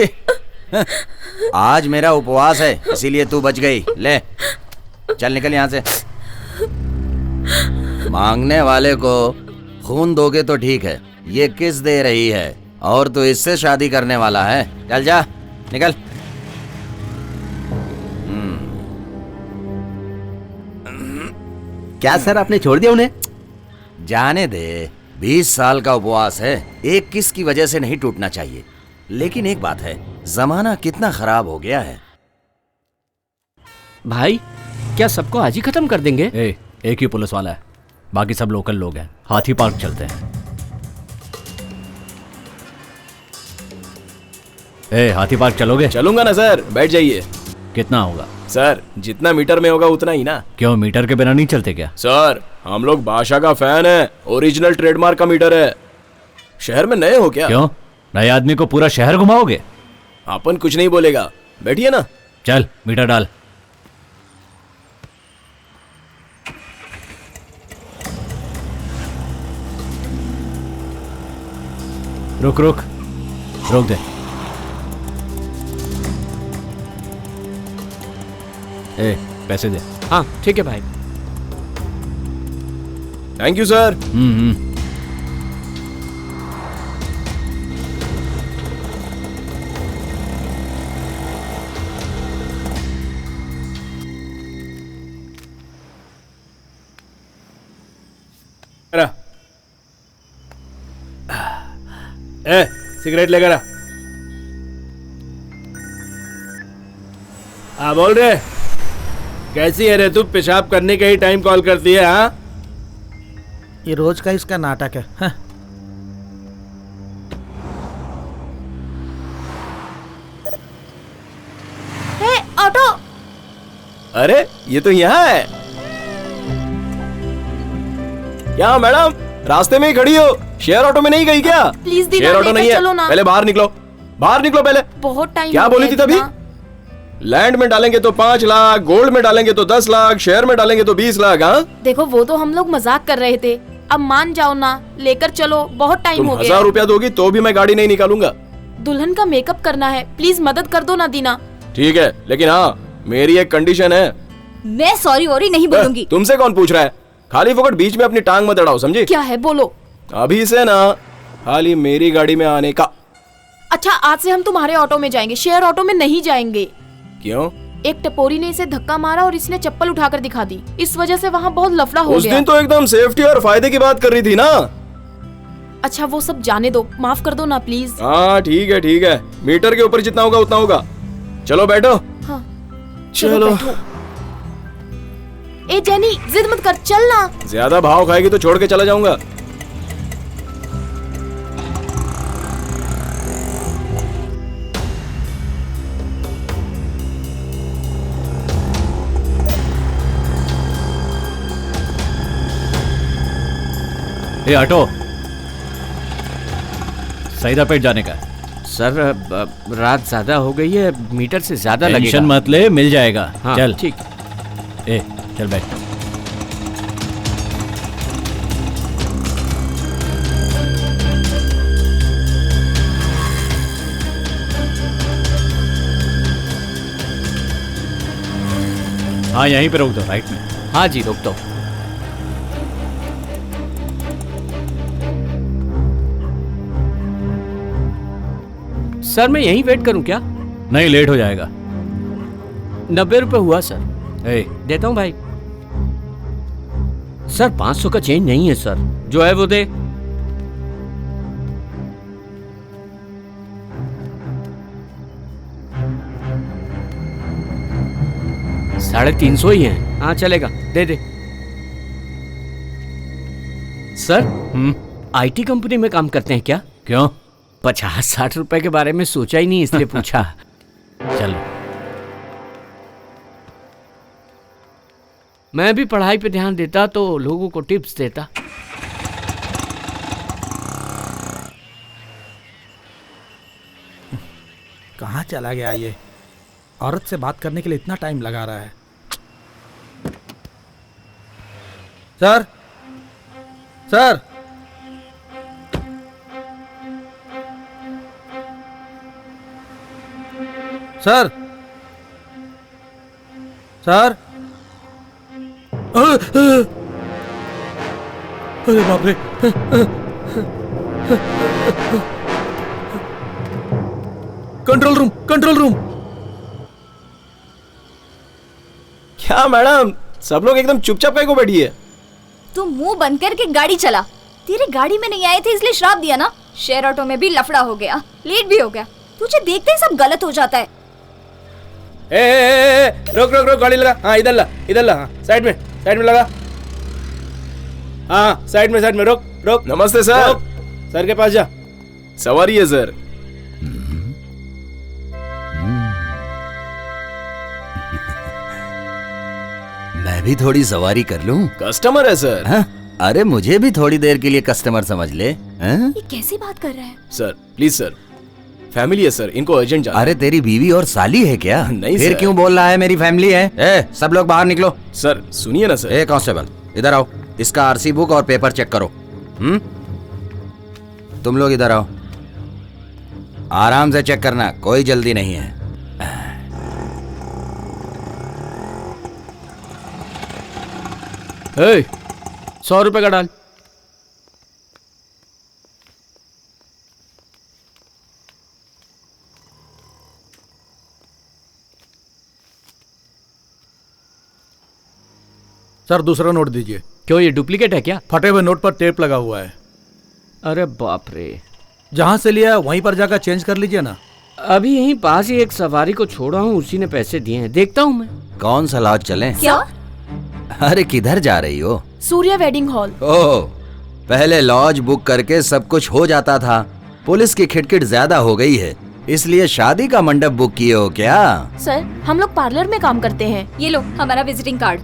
आज मेरा उपवास है, इसीलिए तू बच गई। ले चल निकल यहाँ से। मांगने वाले को खून दोगे तो ठीक है, ये किस दे रही है और तू इससे शादी करने वाला है? चल जा निकल। क्या सर आपने छोड़ दिया उन्हें? जाने दे, 20 साल का उपवास है, एक किस की वजह से नहीं टूटना चाहिए। लेकिन एक बात है, जमाना कितना खराब हो गया है। भाई क्या सबको आज ही खत्म कर देंगे? एक ही पुलिस वाला है, बाकी सब लोकल लोग हैं। हाथी पार्क चलते हैं। हाथी पार्क चलोगे? चलूंगा ना सर, बैठ जाइए। कितना होगा? सर जितना मीटर में होगा उतना ही ना। क्यों, मीटर के बिना नहीं चलते क्या? सर हम लोग बादशाह का फैन है, ओरिजिनल ट्रेडमार्क का मीटर है। शहर में नए हो क्या? क्यों, नए आदमी को पूरा शहर घुमाओगे? अपन कुछ नहीं बोलेगा, बैठिए ना। चल मीटर डाल। रुक रुक रोक दे। पैसे दे। हाँ ठीक है भाई। Thank you sir. सिगरेट लेकर आ। बोल रहे कैसी है रे तू? पेशाब करने के ही टाइम कॉल करती है? हाँ ये रोज का इसका नाटक है। हाँ। ऑटो। अरे ये तो यहाँ है। क्या मैडम, रास्ते में ही खड़ी हो? शेयर ऑटो में नहीं गई क्या? प्लीज दीना, शेयर ऑटो नहीं चलो है, ना। पहले बाहर निकलो, बाहर निकलो पहले। बहुत टाइम क्या बोली थी तभी? लैंड में डालेंगे तो 5 लाख, गोल्ड में डालेंगे तो 10 लाख, शेयर में डालेंगे तो 20 लाख। हाँ, देखो वो तो हम लोग मजाक कर रहे थे, अब मान जाओ ना, लेकर चलो, बहुत टाइम तुम हो गया। 1000 रुपया दोगी तो भी मैं गाड़ी नहीं निकालूंगा। दुल्हन का मेकअप करना है, प्लीज मदद कर दो ना दीना। ठीक है, लेकिन हाँ मेरी एक कंडीशन है। मैं सॉरी वॉरी नहीं बोलूंगी। तुमसे कौन पूछ रहा है? खाली फोकट बीच में अपनी टांग मत अड़ाओ, समझी? क्या है बोलो। अभी से ना खाली मेरी गाड़ी में आने का। अच्छा, आज से हम तुम्हारे ऑटो में जाएंगे, शेयर ऑटो में नहीं जाएंगे। क्यों? एक टपोरी ने इसे धक्का मारा और इसने चप्पल उठाकर दिखा दी, इस वजह से वहाँ बहुत लफड़ा हो उस गया। दिन तो एकदम सेफ्टी और फायदे की बात कर रही थी ना। अच्छा वो सब जाने दो, माफ कर दो ना प्लीज। हाँ ठीक है, मीटर के ऊपर जितना होगा उतना होगा। चलो बैठो। हाँ चलो। ए जेनी, जिद मत कर, चल ना। ज्यादा भाव खाएगी तो छोड़ के चला जाऊंगा। ये ऑटो सईदापेट जाने का। सर रात ज्यादा हो गई है, मीटर से ज्यादा लगेगा। टेंशन मत ले, मिल जाएगा। हाँ, चल ठीक। ए चल बैठ। हाँ यहीं पे रोक दो, राइट में। हाँ जी रोक दो। सर मैं यहीं वेट करूं क्या? नहीं, लेट हो जाएगा। 90 रुपए हुआ सर। ए देता हूं भाई। सर 500 का चेंज नहीं है सर, जो है वो दे। $350 ही है। हाँ चलेगा, दे दे। सर आईटी कंपनी में काम करते हैं क्या? क्यों? 50-60 रुपए के बारे में सोचा ही नहीं, इसलिए पूछा। चलो। मैं भी पढ़ाई पे ध्यान देता तो लोगों को टिप्स देता। कहाँ चला गया ये? औरत से बात करने के लिए इतना टाइम लगा रहा है। सर सर सर सर, अरे बाप रे। Control room, control room. क्या मैडम, सब लोग एकदम चुपचाप काहे को बैठी है? तू मुंह बंद करके गाड़ी चला। तेरी गाड़ी में नहीं आए थे इसलिए श्राप दिया ना। शेयर ऑटो में भी लफड़ा हो गया, लेट भी हो गया। तुझे देखते ही सब गलत हो जाता है। रोक रोक रोक, गाड़ी लगा। हाँ इधर ला, इधर ला। हाँ साइड में लगा। हाँ साइड में रोक रोक। नमस्ते सर। रोक। सर के पास जा। सवारी है सर। मैं भी थोड़ी सवारी कर लूं? कस्टमर है सर। हाँ? अरे मुझे भी थोड़ी देर के लिए कस्टमर समझ ले। हाँ? ये कैसी बात कर रहा है? सर प्लीज सर, फैमिली है सर, इनको अर्जेंट जाना। अरे तेरी बीवी और साली है क्या? नहीं फिर सर। क्यों बोल रहा है मेरी फैमिली है? ए, सब लोग बाहर निकलो। सर सुनिए ना सर। ए कांस्टेबल, इधर आओ। इसका आरसी बुक और पेपर चेक करो। तुम लोग इधर आओ। आराम से चेक करना, कोई जल्दी नहीं है। ए, 100 रुपए का डाल। सर दूसरा नोट दीजिए। क्यों, ये डुप्लीकेट है क्या? फटे हुए नोट पर टेप लगा हुआ है। अरे बाप रे। जहां से लिया वहीं पर जाकर चेंज कर लीजिए ना। अभी यहीं पास ही एक सवारी को छोड़ा हूँ, उसी ने पैसे दिए हैं। देखता हूँ मैं। कौन सा लॉज चले? क्या? अरे किधर जा रही हो? Surya wedding hall. ओह, पहले लॉज बुक करके सब कुछ हो जाता था। पुलिस की खिटखिट ज्यादा हो गई है। इसलिए शादी का मंडप बुक किए हो क्या? सर हम लोग पार्लर में काम करते हैं। ये लो हमारा विजिटिंग कार्ड।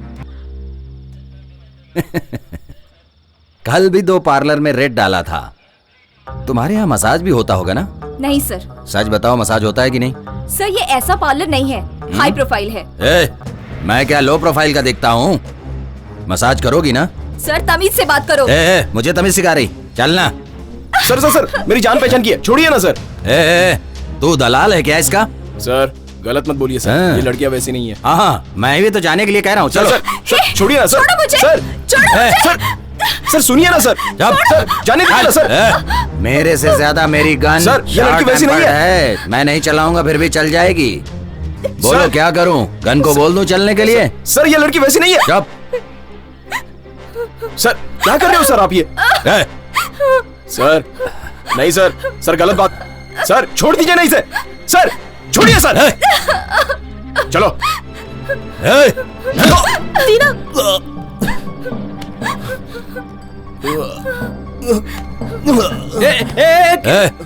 कल भी 2 पार्लर में रेट डाला था। तुम्हारे यहाँ मसाज भी होता होगा ना? नहीं सर। सच बताओ, मसाज होता है कि नहीं? सर ये ऐसा पार्लर नहीं है, हाई प्रोफाइल है। मैं क्या लो प्रोफाइल का देखता हूँ? मसाज करोगी ना? सर तमीज से बात करो। मुझे तमीज सिखा रही, चलना। सर सर सर मेरी जान पहचान की है, छोड़िए ना सर। तू दलाल है क्या इसका? सर गलत मत बोलिए सर, ये लड़कियां वैसी नहीं है। हाँ मैं भी तो जाने के लिए कह रहा हूँ। चलो सर छोड़िए ना सर। छोड़ो मुझे, सर छोड़ो सर सुनिए ना सर, सर जाने दीजिए ना सर। मेरे से ज्यादा मेरी गन सर ये लड़की वैसी नहीं है। मैं नहीं चलाऊंगा फिर भी चल जाएगी। बोलो क्या करूं? गन को बोल दूं चलने के लिए? सर ये लड़की वैसी नहीं है। सर क्या कर रहे हो सर आप ये? सर नहीं सर, सर गलत बात। सर छोड़ दीजिए नहीं इसे, सर छोड़िए सर। चलो दीना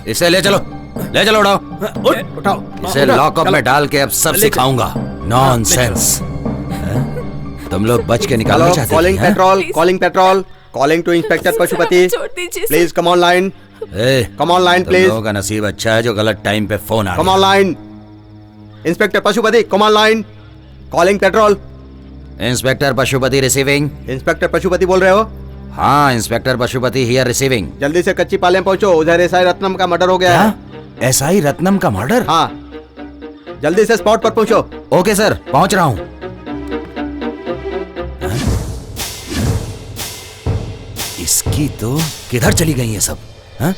इसे ले चलो, ले चलो, उठाओ। इसे लॉकअप में डाल के अब सब सिखाऊंगा। नॉनसेंस। तुम लोग बच के निकालना चाहते हैं? Calling patrol, calling patrol, calling to inspector Pashupati. Please come on line, come on line please. लोगों का नसीब अच्छा है जो गलत टाइम पे फोन आ। Come on line. Inspector Pashupati come on line. Calling patrol. Inspector Pashupati receiving. Inspector Pashupati बोल रहे हो? हाँ इंस्पेक्टर पशुपति हियर रिसीविंग। जल्दी से कच्ची पालें पहुंचो, उधर एसआई रत्नम का मर्डर हो गया है। एसआई रत्नम का मर्डर? हाँ जल्दी से स्पॉट पर पहुंचो। ओके सर पहुंच रहा हूँ। इसकी तो किधर चली गई ये सब? हाँ?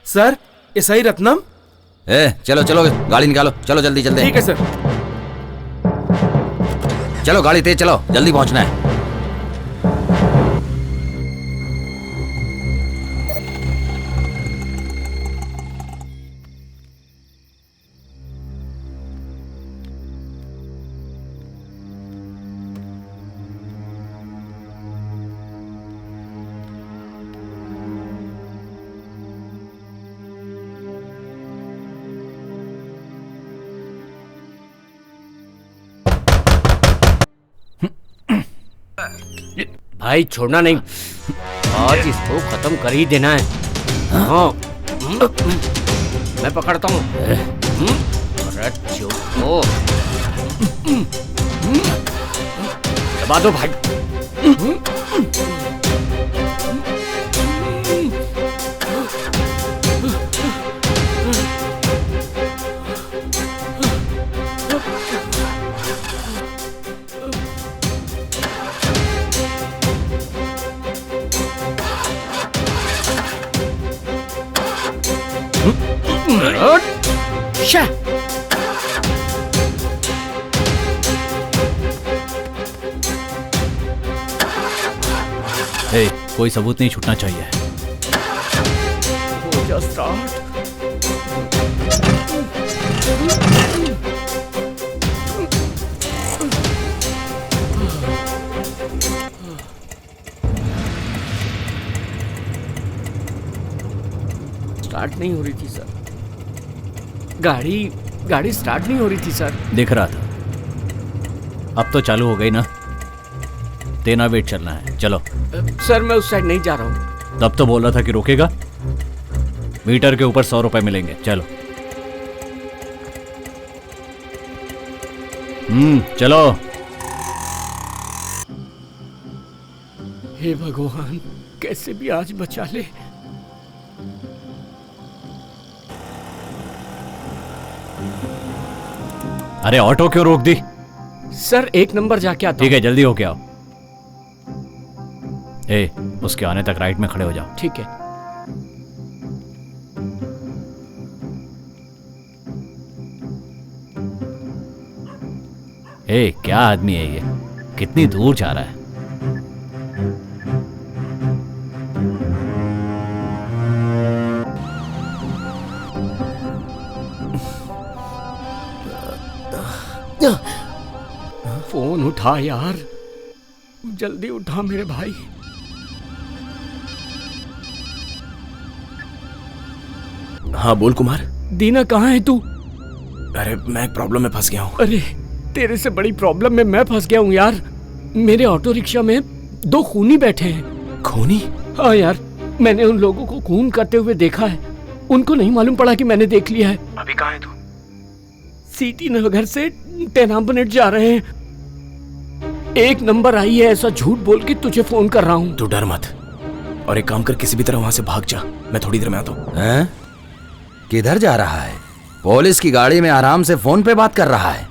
Sir SI Ratnam. चलो चलो गाड़ी निकालो, चलो जल्दी जल्दी। ठीक है सर। चलो गाड़ी तेज चलो, जल्दी पहुंचना है। भाई छोड़ना नहीं, आज इसको खत्म कर ही देना है। हाँ मैं पकड़ता हूँ। अरे चुप हो, दबा दो भाई। कोई सबूत नहीं छूटना चाहिए। स्टार्ट नहीं हो रही थी सर, गाड़ी स्टार्ट नहीं हो रही थी सर। देख रहा था, अब तो चालू हो गई ना। तेना वेट चलना है, चलो। सर मैं उस साइड नहीं जा रहा हूँ। तब तो बोल रहा था कि रोकेगा। मीटर के ऊपर 100 रुपए मिलेंगे, चलो। चलो। हे भगवान, कैसे भी आज बचा ले। अरे ऑटो क्यों रोक दी? सर 1 नंबर जाके आता हूं। ठीक है जल्दी होके आओ। उसके आने तक राइट में खड़े हो जाओ। ठीक है। क्या आदमी है ये, कितनी दूर जा रहा है। फोन उठा यार, जल्दी उठा मेरे भाई। हाँ बोल कुमार। दीना कहाँ है तू? अरे मैं एक प्रॉब्लम में फंस गया हूँ। अरे तेरे से बड़ी प्रॉब्लम में मैं फंस गया हूँ यार। मेरे ऑटो रिक्शा में 2 खूनी बैठे हैं। खूनी? हाँ यार, मैंने उन लोगों को खून करते हुए देखा है। उनको नहीं मालूम पड़ा कि मैंने देख लिया है। अभी कहाँ है तू? सीटी नगर से टेनाम्बनेट जा रहे हैं। 1 नंबर आई है ऐसा झूठ बोल के तुझे फोन कर रहा हूँ। तू डर मत और एक काम कर, किसी भी तरह वहां से भाग जा। मैं थोड़ी देर में आता हूँ। किधर जा रहा है? पुलिस की गाड़ी में आराम से फोन पे बात कर रहा है।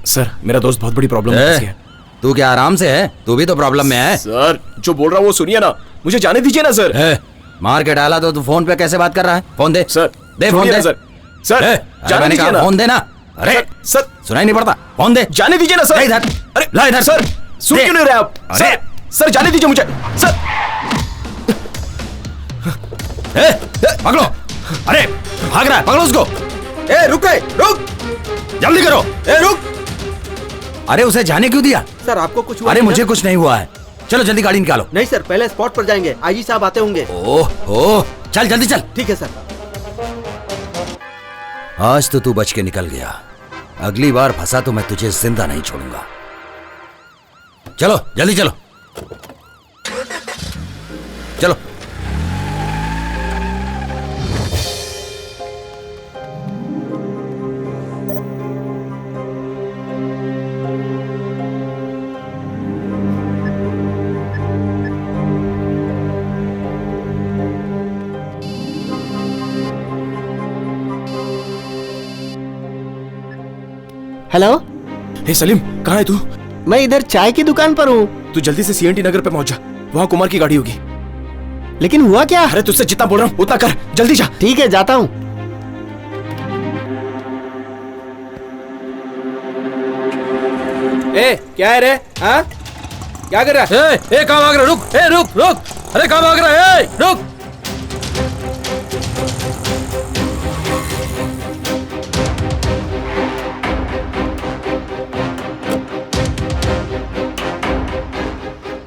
सर मेरा दोस्त बहुत बड़ी प्रॉब्लम में फंस गया। तू क्या आराम से है? तू भी तो प्रॉब्लम में है। सर जो बोल रहा हूँ वो सुनिए ना, मुझे जाने दीजिए ना सर। मार के डाला तो तू फोन पे कैसे बात कर रहा है? फोन दे सर। दे फोन दे सर। सर जाने दीजिए ना। फोन दे ना। अरे सर सुनाई नहीं पड़ता, फोन दे। जाने दीजिए ना सर। इधर। अरे ला इधर। सर सुन क्यों नहीं रहे आप? अरे सर जाने दीजिए मुझे सर। पकड़ो। अरे भाग रहा है, पकड़ो उसको। रुक जल्दी करो। रुक। अरे उसे जाने क्यों दिया? सर आपको कुछ हुआ? अरे मुझे कुछ नहीं हुआ है। चलो जल्दी गाड़ी निकालो। नहीं सर, पहले स्पॉट पर जाएंगे, आईजी साहब आते होंगे। ओह चल जल्दी चल। ठीक है सर। आज तो तू बच के निकल गया, अगली बार फंसा तो मैं तुझे जिंदा नहीं छोड़ूंगा। चलो जल्दी चलो चलो। हेलो। हे सलीम, कहाँ है तू? मैं इधर चाय की दुकान पर हूँ। तू जल्दी से सीएनटी नगर पे पहुंच जा, वहाँ कुमार की गाड़ी होगी। लेकिन हुआ क्या? अरे तुझसे जितना बोल रहा हूँ उतना कर, जल्दी जा। ठीक है जाता हूँ। क्या है रे? हाँ क्या कर रहा है? कहाँ भाग रहा? रुक रुक। अरे कहाँ भाग रहा है? रुक।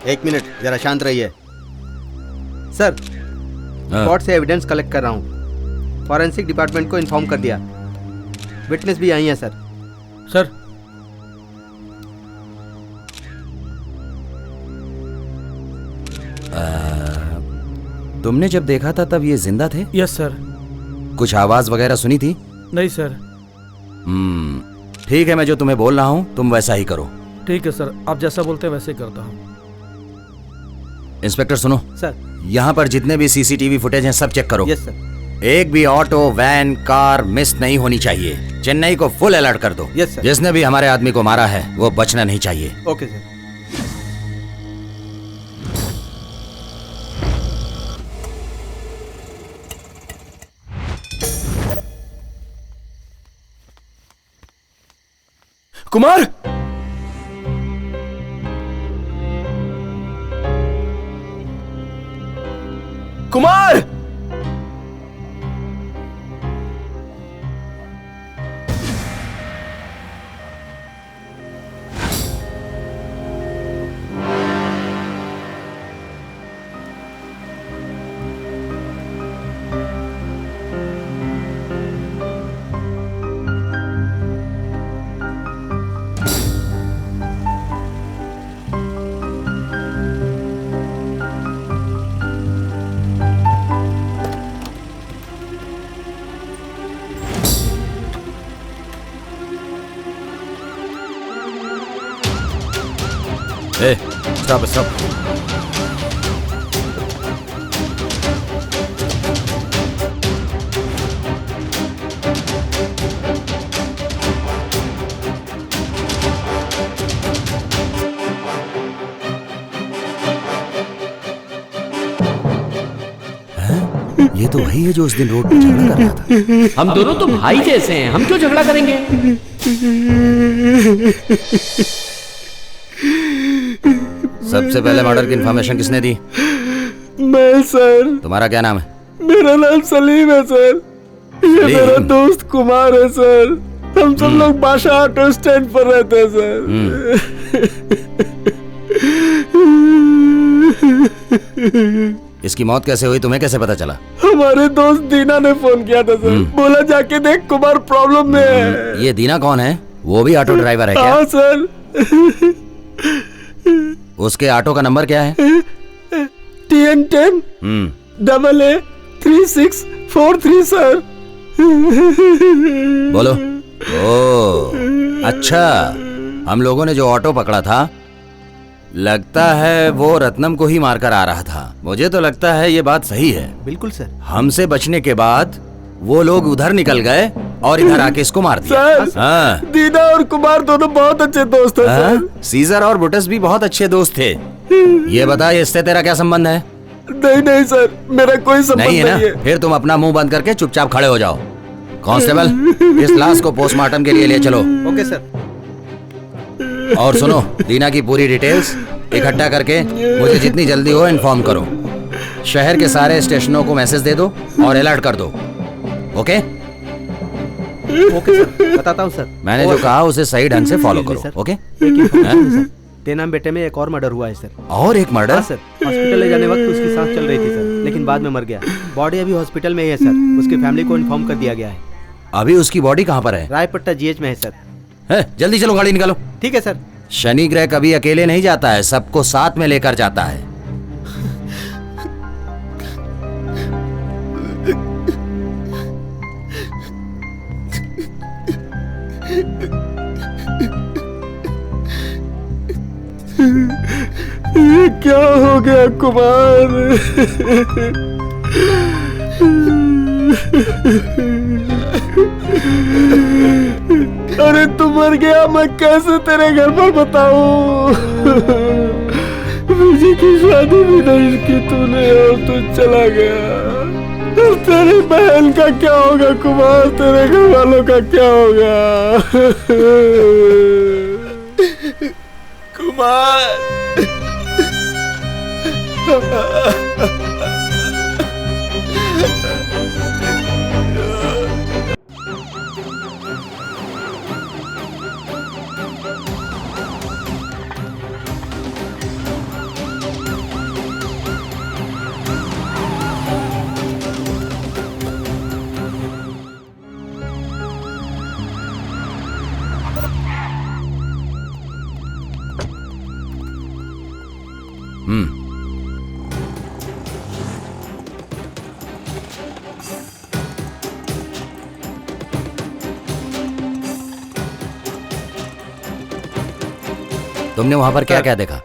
एक मिनट जरा शांत रहिए। सर स्पॉट से एविडेंस कलेक्ट कर रहा हूँ। फॉरेंसिक डिपार्टमेंट को इन्फॉर्म कर दिया, विटनेस भी आई है सर। सर तुमने जब देखा था तब ये जिंदा थे? Yes sir. कुछ आवाज वगैरह सुनी थी? नहीं सर। ठीक है, मैं जो तुम्हें बोल रहा हूँ तुम वैसा ही करो। ठीक है सर, आप जैसा बोलते हैं वैसे ही करता हूँ। इंस्पेक्टर सुनो सर, यहाँ पर जितने भी सीसीटीवी फुटेज हैं सब चेक करो। Yes sir. एक भी ऑटो वैन कार मिस नहीं होनी चाहिए। चेन्नई को फुल अलर्ट कर दो। Yes sir. जिसने भी हमारे आदमी को मारा है वो बचना नहीं चाहिए। Okay sir. Kumar, Kumar, stop stop. ये तो वही है जो उस दिन रोड पर झगड़ा कर रहा था। हम दोनों तो भाई जैसे हैं, हम क्यों झगड़ा करेंगे? सबसे पहले मर्डर की इंफॉर्मेशन किसने दी? मैं सर। तुम्हारा क्या नाम है? मेरा नाम सलीम है सर। ये मेरा दोस्त कुमार है सर। हम सब लोग बादशाह ऑटो स्टैंड पर रहते हैं सर। इसकी मौत कैसे हुई, तुम्हें कैसे पता चला? हमारे दोस्त दीना ने फोन किया था सर, बोला जाके देख कुमार प्रॉब्लम में है। ये दीना कौन है? वो भी ऑटो ड्राइवर है क्या? हाँ सर। उसके ऑटो का नंबर क्या है? TN10 AA3643 sir. बोलो। ओ अच्छा, हम लोगों ने जो ऑटो पकड़ा था, लगता है वो रत्नम को ही मारकर आ रहा था। मुझे तो लगता है ये बात सही है। बिल्कुल सर। हमसे बचने के बाद वो लोग उधर निकल गए और इधर आके इसको मार दिया। सर, हाँ। दीना और कुमार दोनों बहुत अच्छे दोस्त हैं सर। सीजर और बुटस भी बहुत अच्छे दोस्त थे। ये बता, इससे तेरा क्या संबंध है? नहीं सर, मेरा कोई संबंध नहीं है ना? फिर तुम अपना मुंह बंद करके चुपचाप खड़े हो जाओ। कांस्टेबल, इस लाश को पोस्टमार्टम के लिए ले चलो। Okay sir. और सुनो, दीना की पूरी डिटेल्स इकट्ठा करके मुझे जितनी जल्दी हो इन्फॉर्म करो। शहर के सारे स्टेशनों को मैसेज दे दो और अलर्ट कर दो। ओके? ओके सर, बताता हूँ सर। मैंने जो कहा उसे सही ढंग से फॉलो करो। ओके? तेनाम बेटे में एक और मर्डर हुआ है सर। और एक मर्डर? हाँ सर, हॉस्पिटल ले जाने वक्त उसकी सांस चल रही थी सर, लेकिन बाद में मर गया। बॉडी अभी हॉस्पिटल में ही है सर। उसकी फैमिली को इन्फॉर्म कर दिया गया है। अभी उसकी बॉडी कहाँ पर है? रायपट्टा GH में है सर। है, जल्दी चलो, गाड़ी निकालो। ठीक है सर। शनि ग्रह कभी अकेले नहीं जाता है, सबको साथ में लेकर जाता है। ये क्या हो गया कुमार? अरे तू मर गया, मैं कैसे तेरे घर पर बताऊं? मुझे की शादी भी नहीं की तूने और तू चला गया। तेरी बहन का क्या होगा कुमार? तेरे घर वालों का क्या होगा? कुमार। तुमने वहां पर क्या क्या देखा?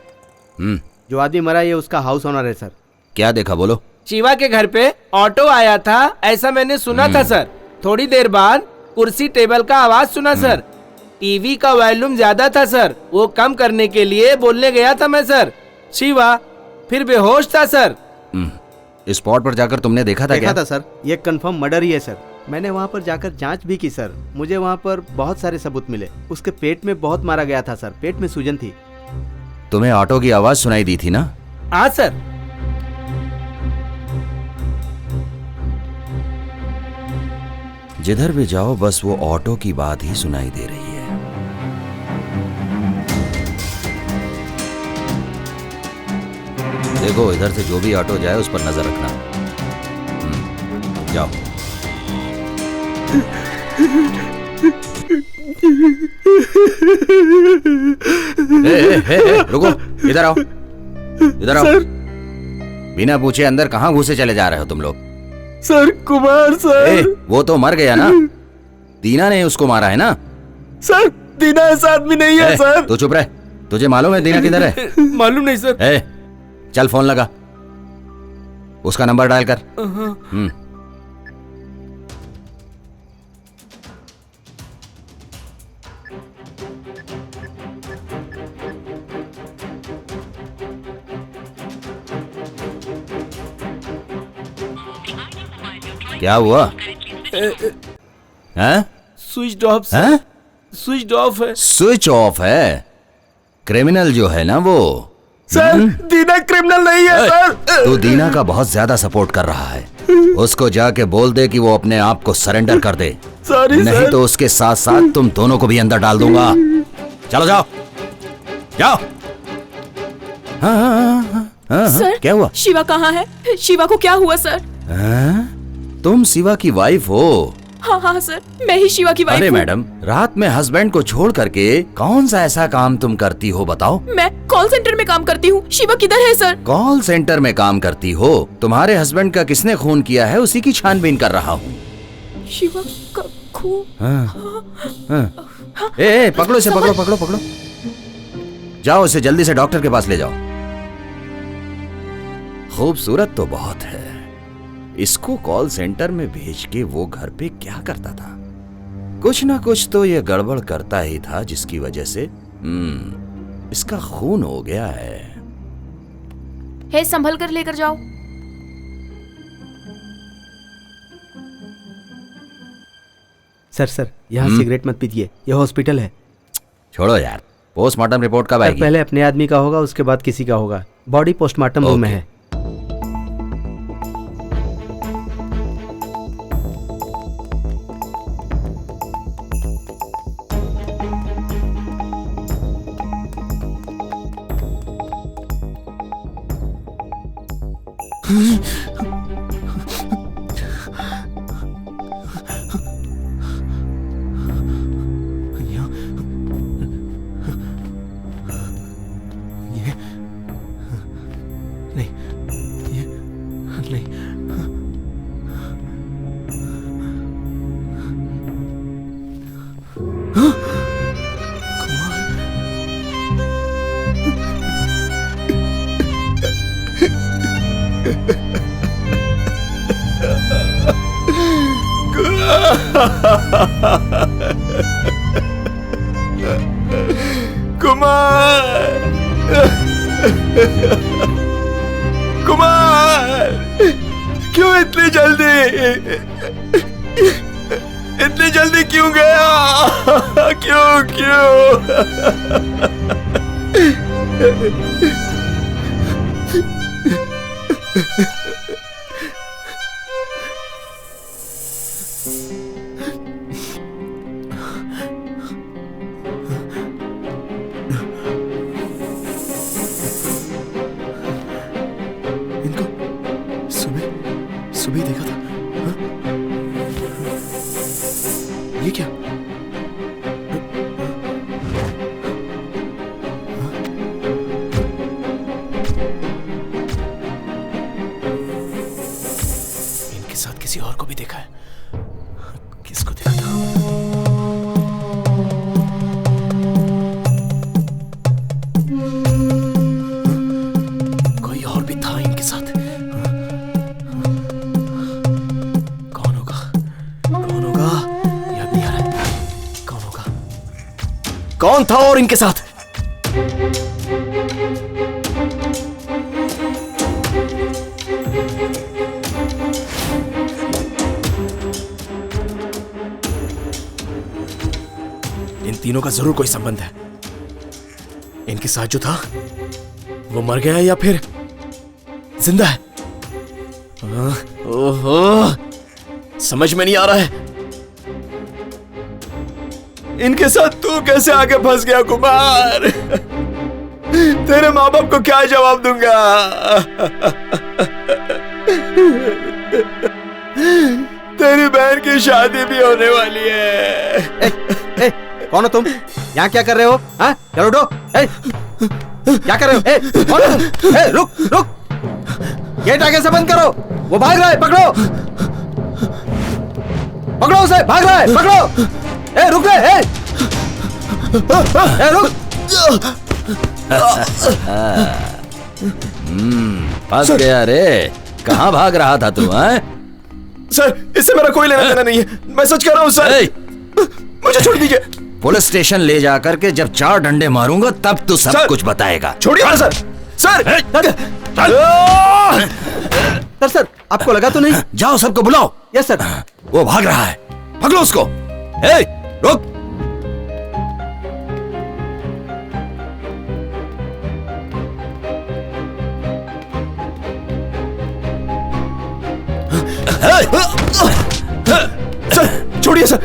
जो आदमी मरा ये उसका हाउस ओनर है सर। क्या देखा बोलो? शिवा के घर पे ऑटो आया था, ऐसा मैंने सुना था सर। थोड़ी देर बाद कुर्सी टेबल का आवाज सुना सर। टीवी का वॉल्यूम ज्यादा था सर, वो कम करने के लिए बोलने गया था मैं सर। शिवा फिर बेहोश था सर। स्पॉट पर जाकर तुमने देखा था? देखा था सर, ये कंफर्म मर्डर ही है सर। मैंने वहाँ पर जाकर जांच भी की सर। मुझे वहाँ पर बहुत सारे सबूत मिले। उसके पेट में बहुत मारा गया था सर, पेट में सूजन थी। तुम्हें ऑटो की आवाज सुनाई दी थी ना? हाँ सर। जिधर भी जाओ बस वो ऑटो की बात ही सुनाई दे रही है। देखो, इधर से जो भी ऑटो जाए उस पर नजर रखना। जाओ। रुको, इधर आओ, इधर आओ। बिना पूछे अंदर कहाँ घुसे चले जा रहे हो तुम लोग? Sir Kumar sir. वो तो मर गया ना? दीना ने उसको मारा है ना? सर दीना ऐसा आदमी नहीं है सर। तू चुप रह। तुझे मालूम है दीना किधर है? मालूम नहीं सर। चल फोन लगा, उसका नंबर डायल कर। क्या हुआ? स्विच ऑफ है? स्विच ऑफ है। स्विच ऑफ है? क्रिमिनल जो है ना वो। सर दीना क्रिमिनल नहीं है सर। तू दीना का बहुत ज्यादा सपोर्ट कर रहा है। उसको जाके बोल दे कि वो अपने आप को सरेंडर कर दे। नहीं तो उसके साथ साथ तुम दोनों को भी अंदर डाल दूंगा। चलो जाओ, जाओ। सर क्या हुआ? शिवा कहाँ है? शिवा को क्या हुआ सर? तुम शिवा की वाइफ हो? हाँ हाँ सर, मैं ही शिवा की वाइफ अरे हूँ। मैडम, रात में हस्बैंड को छोड़ करके कौन सा ऐसा काम तुम करती हो बताओ? मैं कॉल सेंटर में काम करती हूँ। शिवा किधर है सर? कॉल सेंटर में काम करती हो? तुम्हारे हस्बैंड का किसने खून किया है उसी की छानबीन कर रहा हूँ। शिवा का खून? ए, पकड़ो इसे, पकड़ो पकड़ो पकड़ो। जाओ इसे जल्दी से डॉक्टर के पास ले जाओ। खूबसूरत तो बहुत है, इसको कॉल सेंटर में भेज के वो घर पे क्या करता था? कुछ ना कुछ तो ये गड़बड़ करता ही था जिसकी वजह से इसका खून हो गया है। हे, संभल कर लेकर जाओ। सर यहाँ सिगरेट मत पीजिए, ये हॉस्पिटल है। छोड़ो यार, पोस्टमार्टम रिपोर्ट कब आएगी? पहले अपने आदमी का होगा, उसके बाद किसी का होगा। बॉडी पोस्टमार्टम रूम में है। कुमार, क्यों इतनी जल्दी क्यों गया? क्यों? सुबह देखा था। हाँ? ये क्या? इनके साथ किसी और को भी देखा है। किसको देखा था? कोई और भी था इनके साथ। कौन था और इनके साथ? इन तीनों का जरूर कोई संबंध है। इनके साथ जो था वो मर गया या फिर जिंदा है? ओहो, समझ में नहीं आ रहा है। इनके साथ तू कैसे आके फंस गया कुमार? तेरे माँ बाप को क्या जवाब दूंगा? तेरी बहन की शादी भी होने वाली है। कौन हो तुम? यहाँ क्या कर रहे हो? हाँ, चलो उठो। क्या कर रहे हो? कौन हो तुम? रुक, गेट आगे से बंद करो। वो भाग रहा है, पकड़ो उसे, भाग रहा है, पकड़ो। रुक रे, रुक। फंस गया रे। कहाँ भाग रहा था तू? सर, इससे मेरा कोई लेना देना नहीं है। मैं सच कह रहा हूँ सर। मुझे छोड़ दीजिए। पुलिस स्टेशन ले जाकर के जब 4 डंडे मारूंगा तब तू सब कुछ बताएगा। छोड़िए ना सर। सर, आपको लगा तो नहीं? जाओ सबको बुलाओ। Yes sir. वो भाग रहा है, पकड़ो उसको। रुक। सर छोड़िए सर।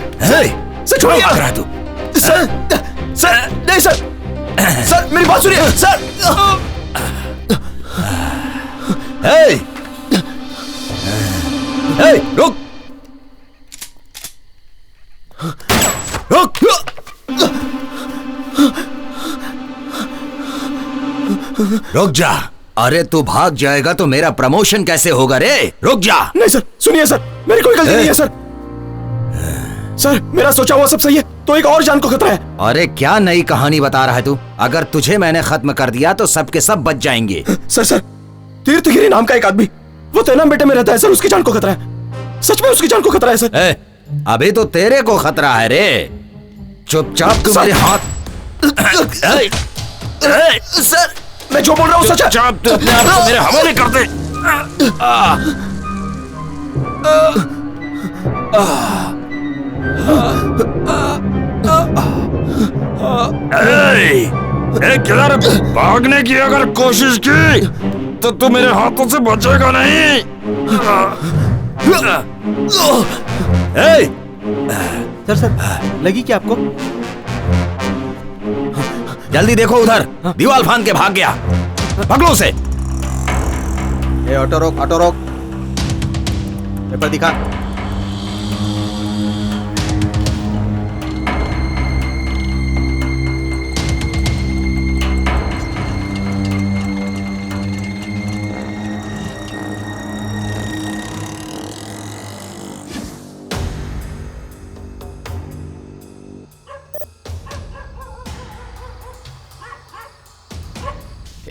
सर छोड़िए। भाग रहा है तू? सर नहीं सर मेरी बात सुनिए सर। रुक, रुक जा। अरे तू भाग जाएगा तो मेरा प्रमोशन कैसे होगा रे? रुक जा। नहीं सर, सुनिए सर, मेरी कोई गलती नहीं है सर। सर मेरा सोचा हुआ सब सही है, तो एक और जान को खतरा है। अरे क्या नई कहानी बता रहा है तू? अगर तुझे मैंने खत्म कर दिया तो सबके सब बच जाएंगे। सर तीर्थगिरी नाम का एक आदमी वो तेनाम बेटे में रहता है सर, उसकी जान को खतरा है। सच में उसकी जान को खतरा है सर। अभी तो तेरे को खतरा है रे। चुपचाप तुम्हारे हाथ। सर मैं जो बोल रहा हूँ सच है। चुपचाप तू अपने आप को मेरे हवाले कर दे। किधर भागने की अगर कोशिश की तो तू मेरे हाथों से बचेगा नहीं। सर लगी क्या आपको? जल्दी देखो उधर, दीवार फांद के भाग गया। पकड़ो उसे। ऑटो रोक, ऑटो रोक। पेपर दिखा।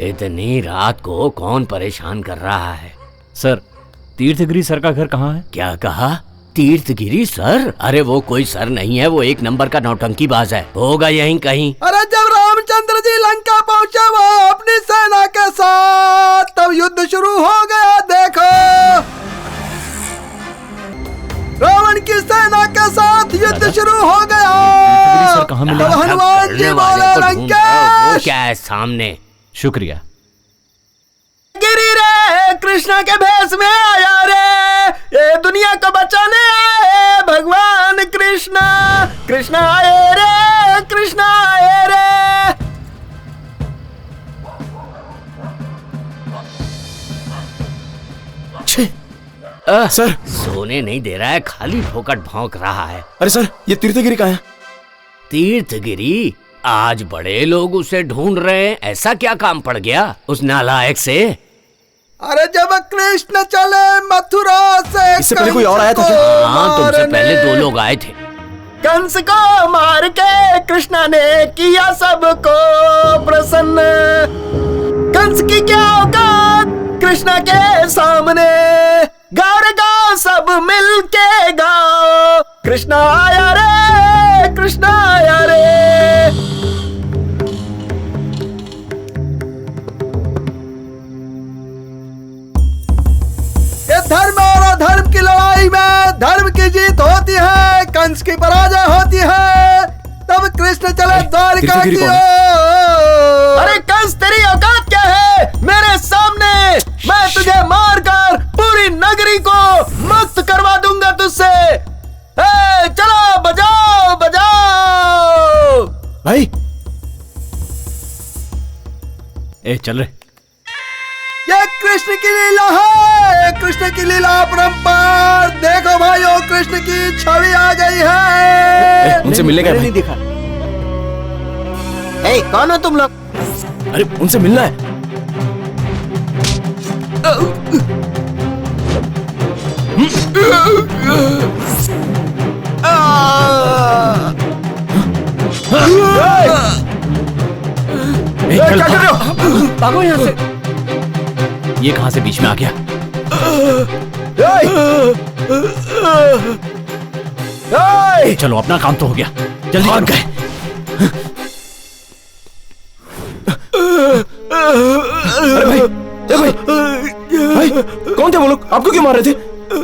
इतनी रात को कौन परेशान कर रहा है? सर तीर्थगिरी सर का घर कहाँ है? क्या कहा? तीर्थगिरी सर? अरे वो कोई सर नहीं है, वो एक नंबर का नौटंकीबाज है। होगा यहीं कहीं। अरे जब रामचंद्र जी लंका पहुँचे वो अपनी सेना के साथ, तब युद्ध शुरू हो गया। देखो रावण की सेना के साथ युद्ध शुरू हो गया। सर कहाँ मिले? हनुमान जी बोले वो क्या है सामने? शुक्रिया। गिरी रे कृष्णा के भेष में आया रे, ये दुनिया को बचाने आए भगवान कृष्णा। कृष्णा आए रे, कृष्णा आए रे। सर सोने नहीं दे रहा है, खाली फोकट भौंक रहा है। अरे सर ये तीर्थगिरी कहाँ है? तीर्थगिरी? आज बड़े लोग उसे ढूंढ रहे हैं। ऐसा क्या काम पड़ गया उस नालायक से? अरे जब कृष्ण चले मथुरा से, इससे पहले कोई और आया था क्या? हाँ तुमसे पहले 2 लोग आए थे। कंस को मार के कृष्णा ने किया सबको प्रसन्न। कंस की क्या औकात कृष्णा के सामने। गाओ रे गाओ सब मिल के गाओ, कृष्णा आया रे, कृष्णा आया रे। ये धर्म और अधर्म की लड़ाई में धर्म की जीत होती है, कंस की पराजय होती है। तब कृष्ण चले द्वारिका की ओर। अरे कंस तेरी औकात क्या है मेरे सामने? मैं तुझे मारकर पूरी नगरी को मुक्त करवा दूंगा तुझसे। चलो बजाओ बजाओ। भाई चल रहे। ये कृष्ण की लीला है, कृष्ण की लीला अपरंपार। देखो भाइयों कृष्ण की छवि आ गई है। उनसे मिलने का नहीं दिखा। कौन हो तुम लोग? अरे उनसे मिलना है। क्या कर रहे हो? भागो यहाँ से। ये कहां से बीच में आ गया? चलो अपना काम तो हो गया, जल्दी भाग गए। अरे भाई कौन थे वो लोग? आपको क्यों मार रहे थे?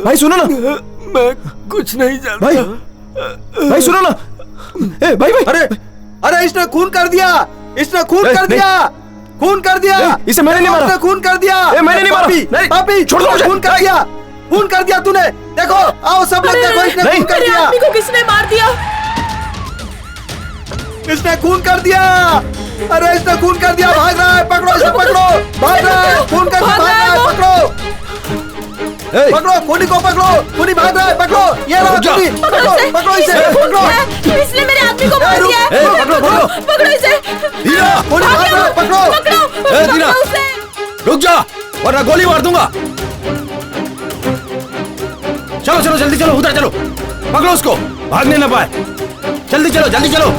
भाई सुनो ना। मैं कुछ नहीं जानता। भाई सुनो ना। भाई अरे इसने खून कर दिया, इसने खून कर दिया, खून कर दिया। इसे मैंने नहीं मारा। खून कर दिया। मैंने नहीं मारा। पापी छोड़ दो मुझे। खून कर दिया, खून कर दिया तूने। देखो आओ सब लोग देखो, इसने खून कर दिया। आदमी को किसने मार दिया? इसने खून कर दिया। अरे इसने खून कर दिया, भाग रहा है। पकड़ो इसे, पकड़ो। भाग रहा है, खून कर भाग रहा है, पकड़ो। पकड़ो खूनी को, पकड़ो खूनी भाग रहा है, पकड़ो ये रहा खूनी, पकड़ो पकड़ो इसे, पकड़ो इसने मेरे आदमी को मार दिया है। पकड़ो पकड़ो पकड़ो इसे। दीना, खूनी भाग रहा है, पकड़ो पकड़ो दीना, उसे। रुक जा वरना गोली मार दूंगा। चलो चलो जल्दी चलो, उधर चलो, पकड़ो उसको, भागने ना पाए। जल्दी चलो जल्दी चलो।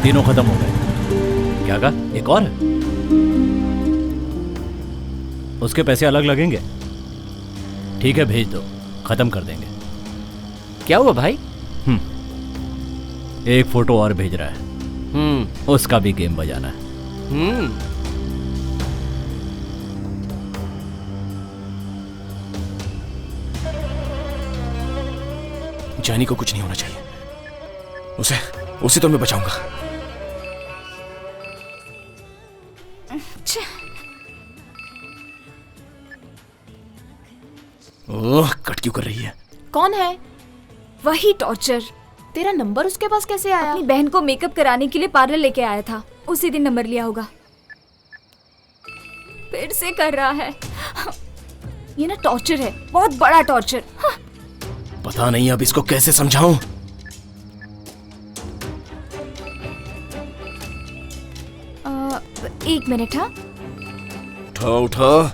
तीनों खत्म हो गए। क्या कहा? एक और? उसके पैसे अलग लगेंगे। ठीक है भेज दो, खत्म कर देंगे। क्या हुआ भाई? एक फोटो और भेज रहा है। उसका भी गेम बजाना है। जानी को कुछ नहीं होना चाहिए। उसे तो मैं बचाऊंगा। ओह, कट क्यों कर रही है? कौन है? वही टॉर्चर। तेरा नंबर उसके पास कैसे आया? अपनी बहन को मेकअप कराने के लिए पार्लर लेके आया था, उसी दिन नंबर लिया होगा। फिर से कर रहा है। ये ना टॉर्चर है, बहुत बड़ा टॉर्चर। पता नहीं अब इसको कैसे समझाऊं। एक मिनट। हाँ उठा उठा।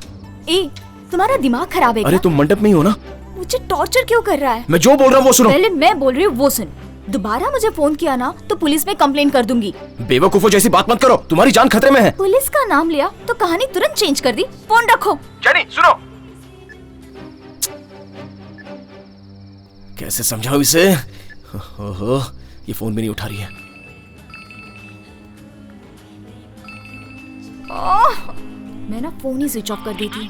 तुम्हारा दिमाग खराब है क्या? अरे तुम मंडप में ही हो ना? मुझे टॉर्चर क्यों कर रहा है? मैं जो बोल रहा हूँ वो सुनो। पहले मैं बोल रही हूँ वो सुन। दोबारा मुझे फोन किया ना तो पुलिस में कंप्लेन कर दूंगी। बेवकूफों जैसी बात मत करो, तुम्हारी जान खतरे में है। पुलिस का नाम लिया तो कहानी तुरंत चेंज कर दी। फोन रखो। जेनी सुनो। कैसे समझाऊं इसे? ओहो, ये फोन भी नहीं उठा रही है। मैं ना फोन ही स्विच ऑफ कर दी थी।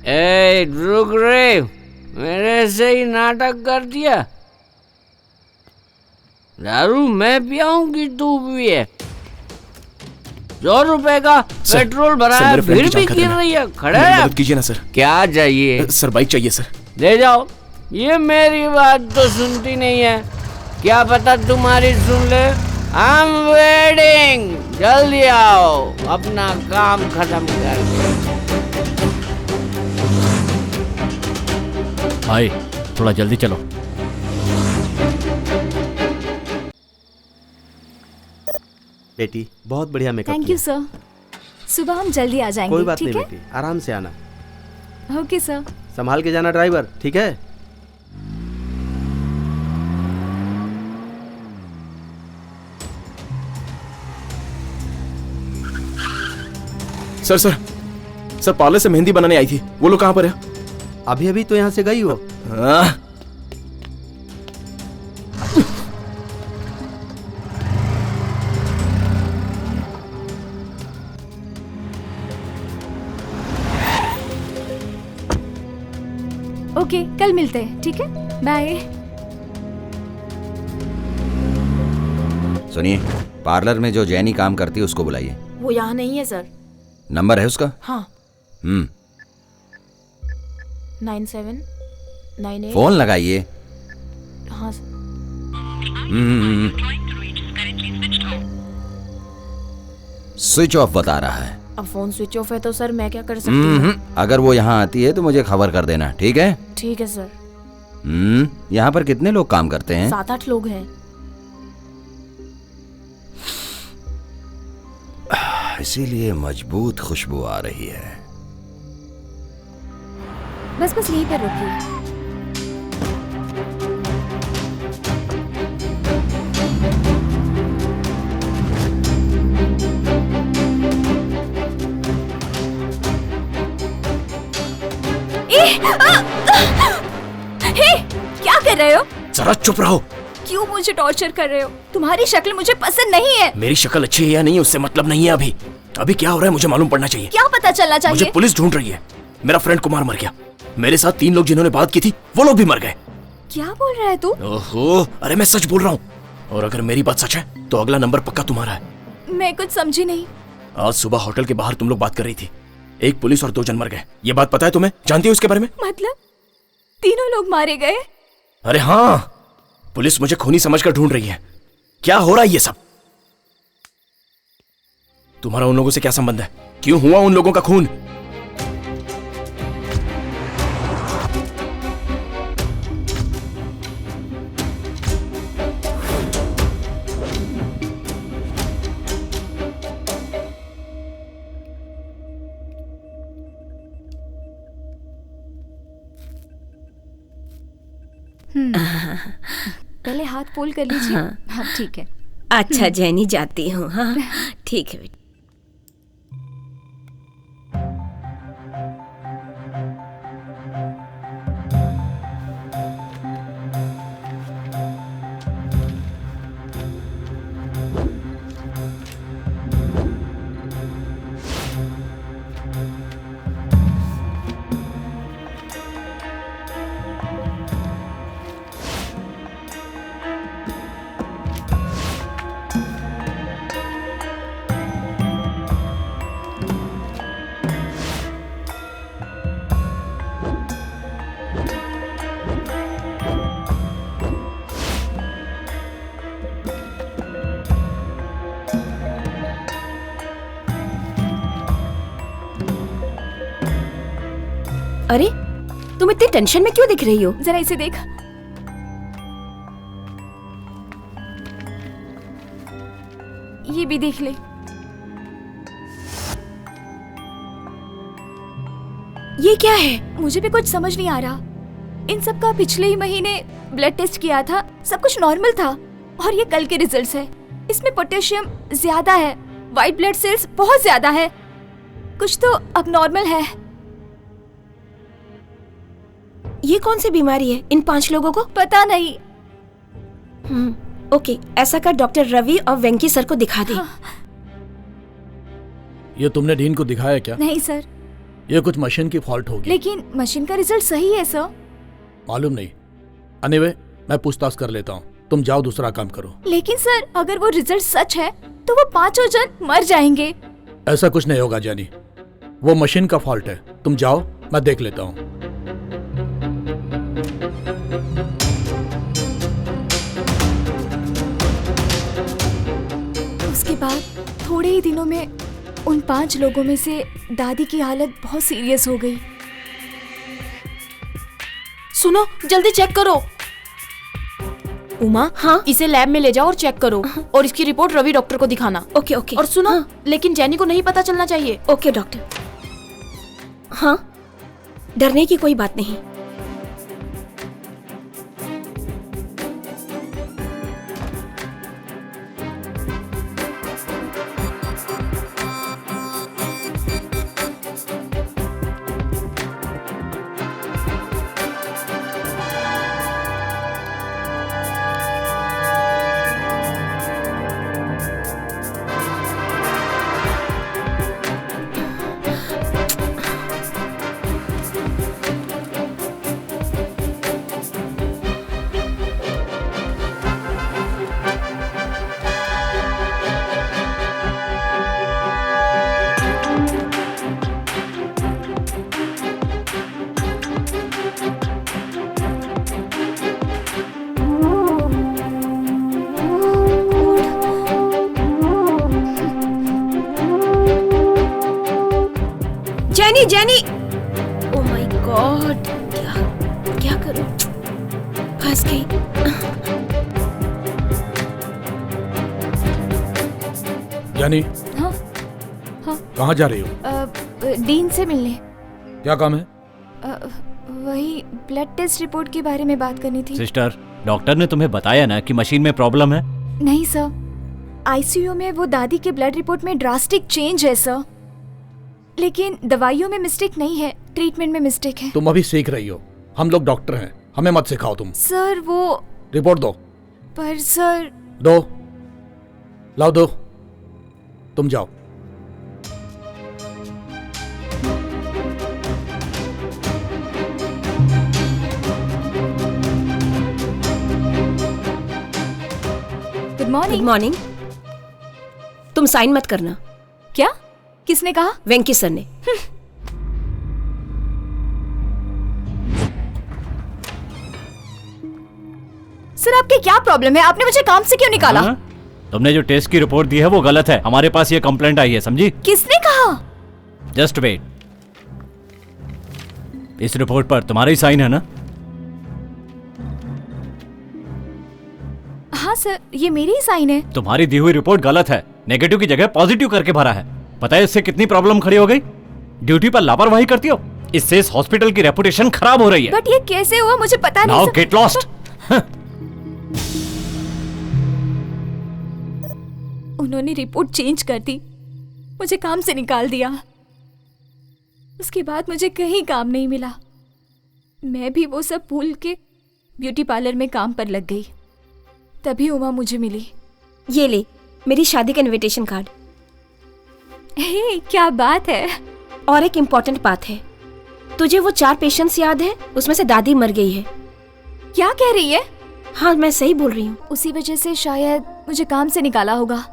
ए रुक रे, मेरे से ही नाटक कर दिया। दारू मैं पियाऊंगी तू भी है। 100 रुपए का पेट्रोल भराया फिर भी गिर रही है। खड़े मदद कीजिए ना सर। क्या चाहिए? सर बाइक चाहिए सर। ले जाओ। ये मेरी बात तो सुनती नहीं है, क्या पता तुम्हारी सुन ले। आई एम वेटिंग, जल्दी आओ अपना काम खत्म कर। भाई थोड़ा जल्दी चलो। बेटी बहुत बढ़िया मेकअप। Thank you sir. सुबह हम जल्दी आ जाएंगे। कोई बात नहीं ठीक है? बेटी, आराम से आना। Okay sir. संभाल के जाना ड्राइवर, ठीक है? सर सर सर पार्लर से मेहंदी बनाने आई थी, वो लोग कहाँ पर है? अभी अभी तो यहाँ से गई हो। ओके, कल मिलते हैं, ठीक है? बाय। सुनिए, पार्लर में जो जैनी काम करती है उसको बुलाइए। वो यहाँ नहीं है सर। नंबर है उसका? हाँ। 9798। फोन लगाइए। हाँ सर। स्विच ऑफ बता रहा है। अब फोन स्विच ऑफ है तो सर मैं क्या कर सकती हूँ? अगर वो यहाँ आती है तो मुझे खबर कर देना, ठीक है? ठीक है सर। यहाँ पर कितने लोग काम करते हैं? 7-8 लोग हैं। इसीलिए मजबूत खुशबू आ रही है। बस यहीं पर रुकिए। हे, क्या कर रहे हो? जरा चुप रहो। क्यों मुझे टॉर्चर कर रहे हो? तुम्हारी शक्ल मुझे पसंद नहीं है। मेरी शक्ल अच्छी है या नहीं उससे मतलब नहीं है। अभी क्या हो रहा है मुझे मालूम पड़ना चाहिए। क्या पता चलना चाहिए? मुझे पुलिस ढूंढ रही है। मेरा फ्रेंड कुमार मर गया। मेरे साथ 3 लोग जिन्होंने बात की थी वो लोग भी मर गए। क्या बोल रहा है तू? ओहो, अरे मैं सच बोल रहा हूँ। और अगर मेरी बात सच है तो अगला नंबर पक्का तुम्हारा है। मैं कुछ समझी नहीं। आज सुबह होटल के बाहर तुम लोग बात कर रही थी। 1 पुलिस और 2 जन मर गए। ये बात पता है तुम्हें? जानती हो उसके बारे में? मतलब 3 लोग मारे गए? अरे हाँ, पुलिस मुझे खूनी समझकर ढूंढ रही है। क्या हो रहा है ये सब? तुम्हारा उन लोगों से क्या संबंध है? क्यों हुआ उन लोगों का खून? पहले हाथ पोल कर लीजिए। हाँ ठीक है। अच्छा जैनी, जाती हूँ। हाँ ठीक है बेटा। अरे तुम इतनी टेंशन में क्यों दिख रही हो? जरा इसे देख। ये भी देख ले। ये क्या है? मुझे भी कुछ समझ नहीं आ रहा। इन सब का पिछले ही महीने ब्लड टेस्ट किया था, सब कुछ नॉर्मल था। और ये कल के रिजल्ट्स है। इसमें पोटेशियम ज्यादा है, व्हाइट ब्लड सेल्स बहुत ज्यादा है। कुछ तो अब नॉर्मल है। ये कौन सी बीमारी है इन 5 लोगों को? पता नहीं। ओके, ऐसा कर डॉक्टर रवि और वेंकी सर को दिखा दे। ये तुमने डीन को दिखाया क्या? नहीं सर। ये कुछ मशीन की फॉल्ट होगी। लेकिन मशीन का रिजल्ट सही है सर। मालूम नहीं। एनीवे, मैं पूछताछ कर लेता हूँ। तुम जाओ, दूसरा काम करो। लेकिन सर, अगर वो रिजल्ट सच है तो वो 5 जन मर जाएंगे। ऐसा कुछ नहीं होगा जानी, वो मशीन का फॉल्ट है। तुम जाओ, मैं देख लेता हूँ। उसके बाद थोड़े ही दिनों में उन 5 लोगों में से दादी की हालत बहुत सीरियस हो गई। सुनो, जल्दी चेक करो। उमा, हाँ, इसे लैब में ले जाओ और चेक करो। और इसकी रिपोर्ट रवि डॉक्टर को दिखाना। Okay okay. और सुनो, लेकिन जैनी को नहीं पता चलना चाहिए। Okay doctor. हाँ, डरने की कोई बात नहीं। जैनी जैनी, ओह माय गॉड, क्या करूं, फंस गई। यानी हाँ हाँ कहाँ जा रही हो? डीन से मिलने। क्या काम है? वही ब्लड टेस्ट रिपोर्ट के बारे में बात करनी थी। सिस्टर, डॉक्टर ने तुम्हें बताया ना कि मशीन में प्रॉब्लम है? नहीं सर, आईसीयू में वो दादी के ब्लड रिपोर्ट में ड्रास्टिक चेंज है सर, लेकिन दवाइयों में मिस्टेक नहीं है, ट्रीटमेंट में मिस्टेक है। तुम अभी सीख रही हो, हम लोग डॉक्टर हैं, हमें मत सिखाओ तुम। सर वो रिपोर्ट दो। पर सर। दो, लाओ दो, तुम जाओ। Good morning. Good morning. तुम साइन मत करना। क्या? किसने कहा? वेंकी सर ने। सर आपकी क्या प्रॉब्लम है? आपने मुझे काम से क्यों निकाला? तुमने जो टेस्ट की रिपोर्ट दी है वो गलत है, हमारे पास ये कंप्लेंट आई है, समझी? किसने कहा? जस्ट वेट, इस रिपोर्ट पर तुम्हारा ही साइन है ना? हाँ सर, ये मेरी ही साइन है। तुम्हारी दी हुई रिपोर्ट गलत है, नेगेटिव की जगह पॉजिटिव करके भरा है। पता है इससे कितनी प्रॉब्लम खड़ी हो गई? ड्यूटी पर लापरवाही करती हो, इससे इस हॉस्पिटल की रेपुटेशन खराब हो रही है। बट ये कैसे हुआ मुझे पता नहीं। Now get lost. उन्होंने रिपोर्ट चेंज कर दी, मुझे काम से निकाल दिया। उसके बाद मुझे कहीं काम नहीं मिला, मैं भी वो सब भूल के ब्यूटी पार्लर में काम पर लग गई। तभी उमा मुझे मिली। ये ले मेरी शादी का इनविटेशन कार्ड। हे, क्या बात है। और एक इम्पोर्टेंट बात है, तुझे वो 4 पेशेंट्स याद है? उसमें से दादी मर गई है। क्या कह रही है? हाँ मैं सही बोल रही हूँ। उसी वजह से शायद मुझे काम से निकाला होगा।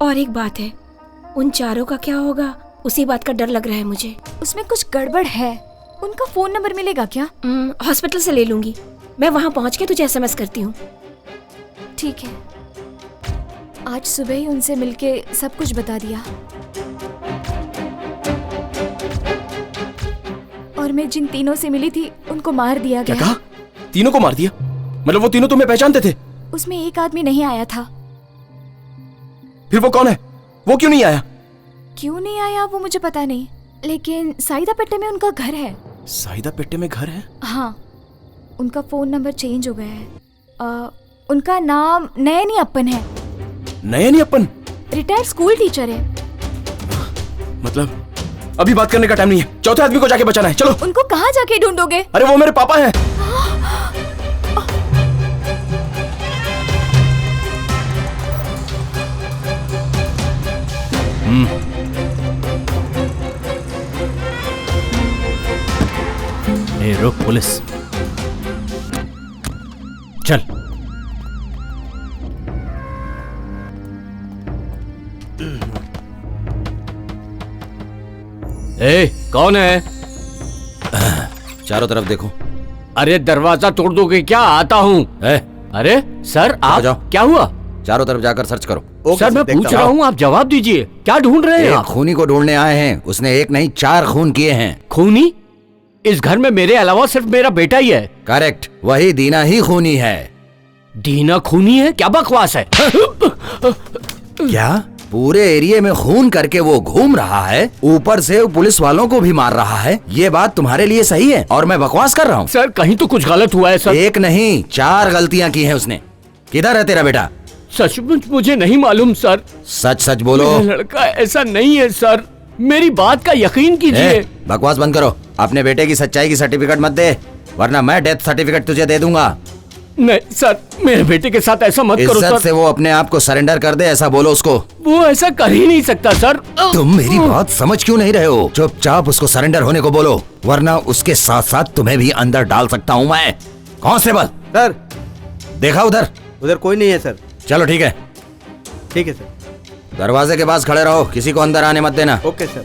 और एक बात है, उन 4 का क्या होगा, उसी बात का डर लग रहा है मुझे। उसमें कुछ गड़बड़ है। उनका फोन नंबर मिलेगा क्या? हॉस्पिटल से ले लूंगी, मैं वहाँ पहुँच के तुझे SMS करती हूँ। ठीक है, आज सुबह ही उनसे मिलके सब कुछ बता दिया। और मैं जिन तीनों से मिली थी उनको मार दिया गया। क्या कहा? तीनों को मार दिया? मतलब वो तीनों तुम्हें पहचानते थे? उसमें एक आदमी नहीं आया था। फिर वो कौन है? वो क्यों नहीं आया? क्यों नहीं आया वो मुझे पता नहीं, लेकिन साइदापेट्टे में उनका घर है। साइदापेट्टे में घर है? हाँ, उनका फोन नंबर चेंज हो गया है। उनका नाम नयनी अप्पन है। नयनी अप्पन? रिटायर्ड स्कूल टीचर है। मतलब अभी बात करने का टाइम नहीं है, चौथे आदमी को जाके बचाना है, चलो। उनको कहाँ जाके ढूंढोगे? अरे वो मेरे पापा हैं। ए रुक पुलिस, चल। ए, कौन है? चारों तरफ देखो। अरे दरवाजा तोड़ दोगे क्या? आता हूँ। अरे सर आप जाओ। क्या हुआ? चारों तरफ जाकर सर्च करो। सर मैं पूछ रहा हूँ, आप जवाब दीजिए, क्या ढूंढ रहे हैं एक आप? खूनी को ढूंढने आए हैं, उसने एक नहीं 4 खून किए हैं। खूनी? इस घर में मेरे अलावा सिर्फ मेरा बेटा ही है। करेक्ट, वही दीना ही खूनी है। दीना खूनी है? क्या बकवास है। क्या पूरे एरिया में खून करके वो घूम रहा है, ऊपर से वो पुलिस वालों को भी मार रहा है? ये बात तुम्हारे लिए सही है और मैं बकवास कर रहा हूँ? सर कहीं तो कुछ गलत हुआ है सर। एक नहीं 4 गलतियाँ की है उसने। किधर है तेरा बेटा? सचमुच मुझे नहीं मालूम सर। सच सच बोलो। मेरा लड़का ऐसा नहीं है सर, मेरी बात का यकीन कीजिए। बकवास बंद करो, अपने बेटे की सच्चाई की सर्टिफिकेट मत दे, वरना मैं डेथ सर्टिफिकेट तुझे दे दूंगा। नहीं सर, मेरे बेटे के साथ ऐसा मत करो सर। इज्जत से वो अपने आप को सरेंडर कर दे, ऐसा बोलो उसको। वो ऐसा कर ही नहीं सकता सर। तुम मेरी बात समझ क्यों नहीं रहे हो? चुपचाप उसको सरेंडर होने को बोलो, वरना उसके साथ साथ तुम्हें भी अंदर डाल सकता हूँ मैं। Constable sir. देखा उधर? उधर कोई नहीं है सर। चलो ठीक है। ठीक है सर। दरवाजे के पास खड़े रहो, किसी को अंदर आने मत देना। Okay sir.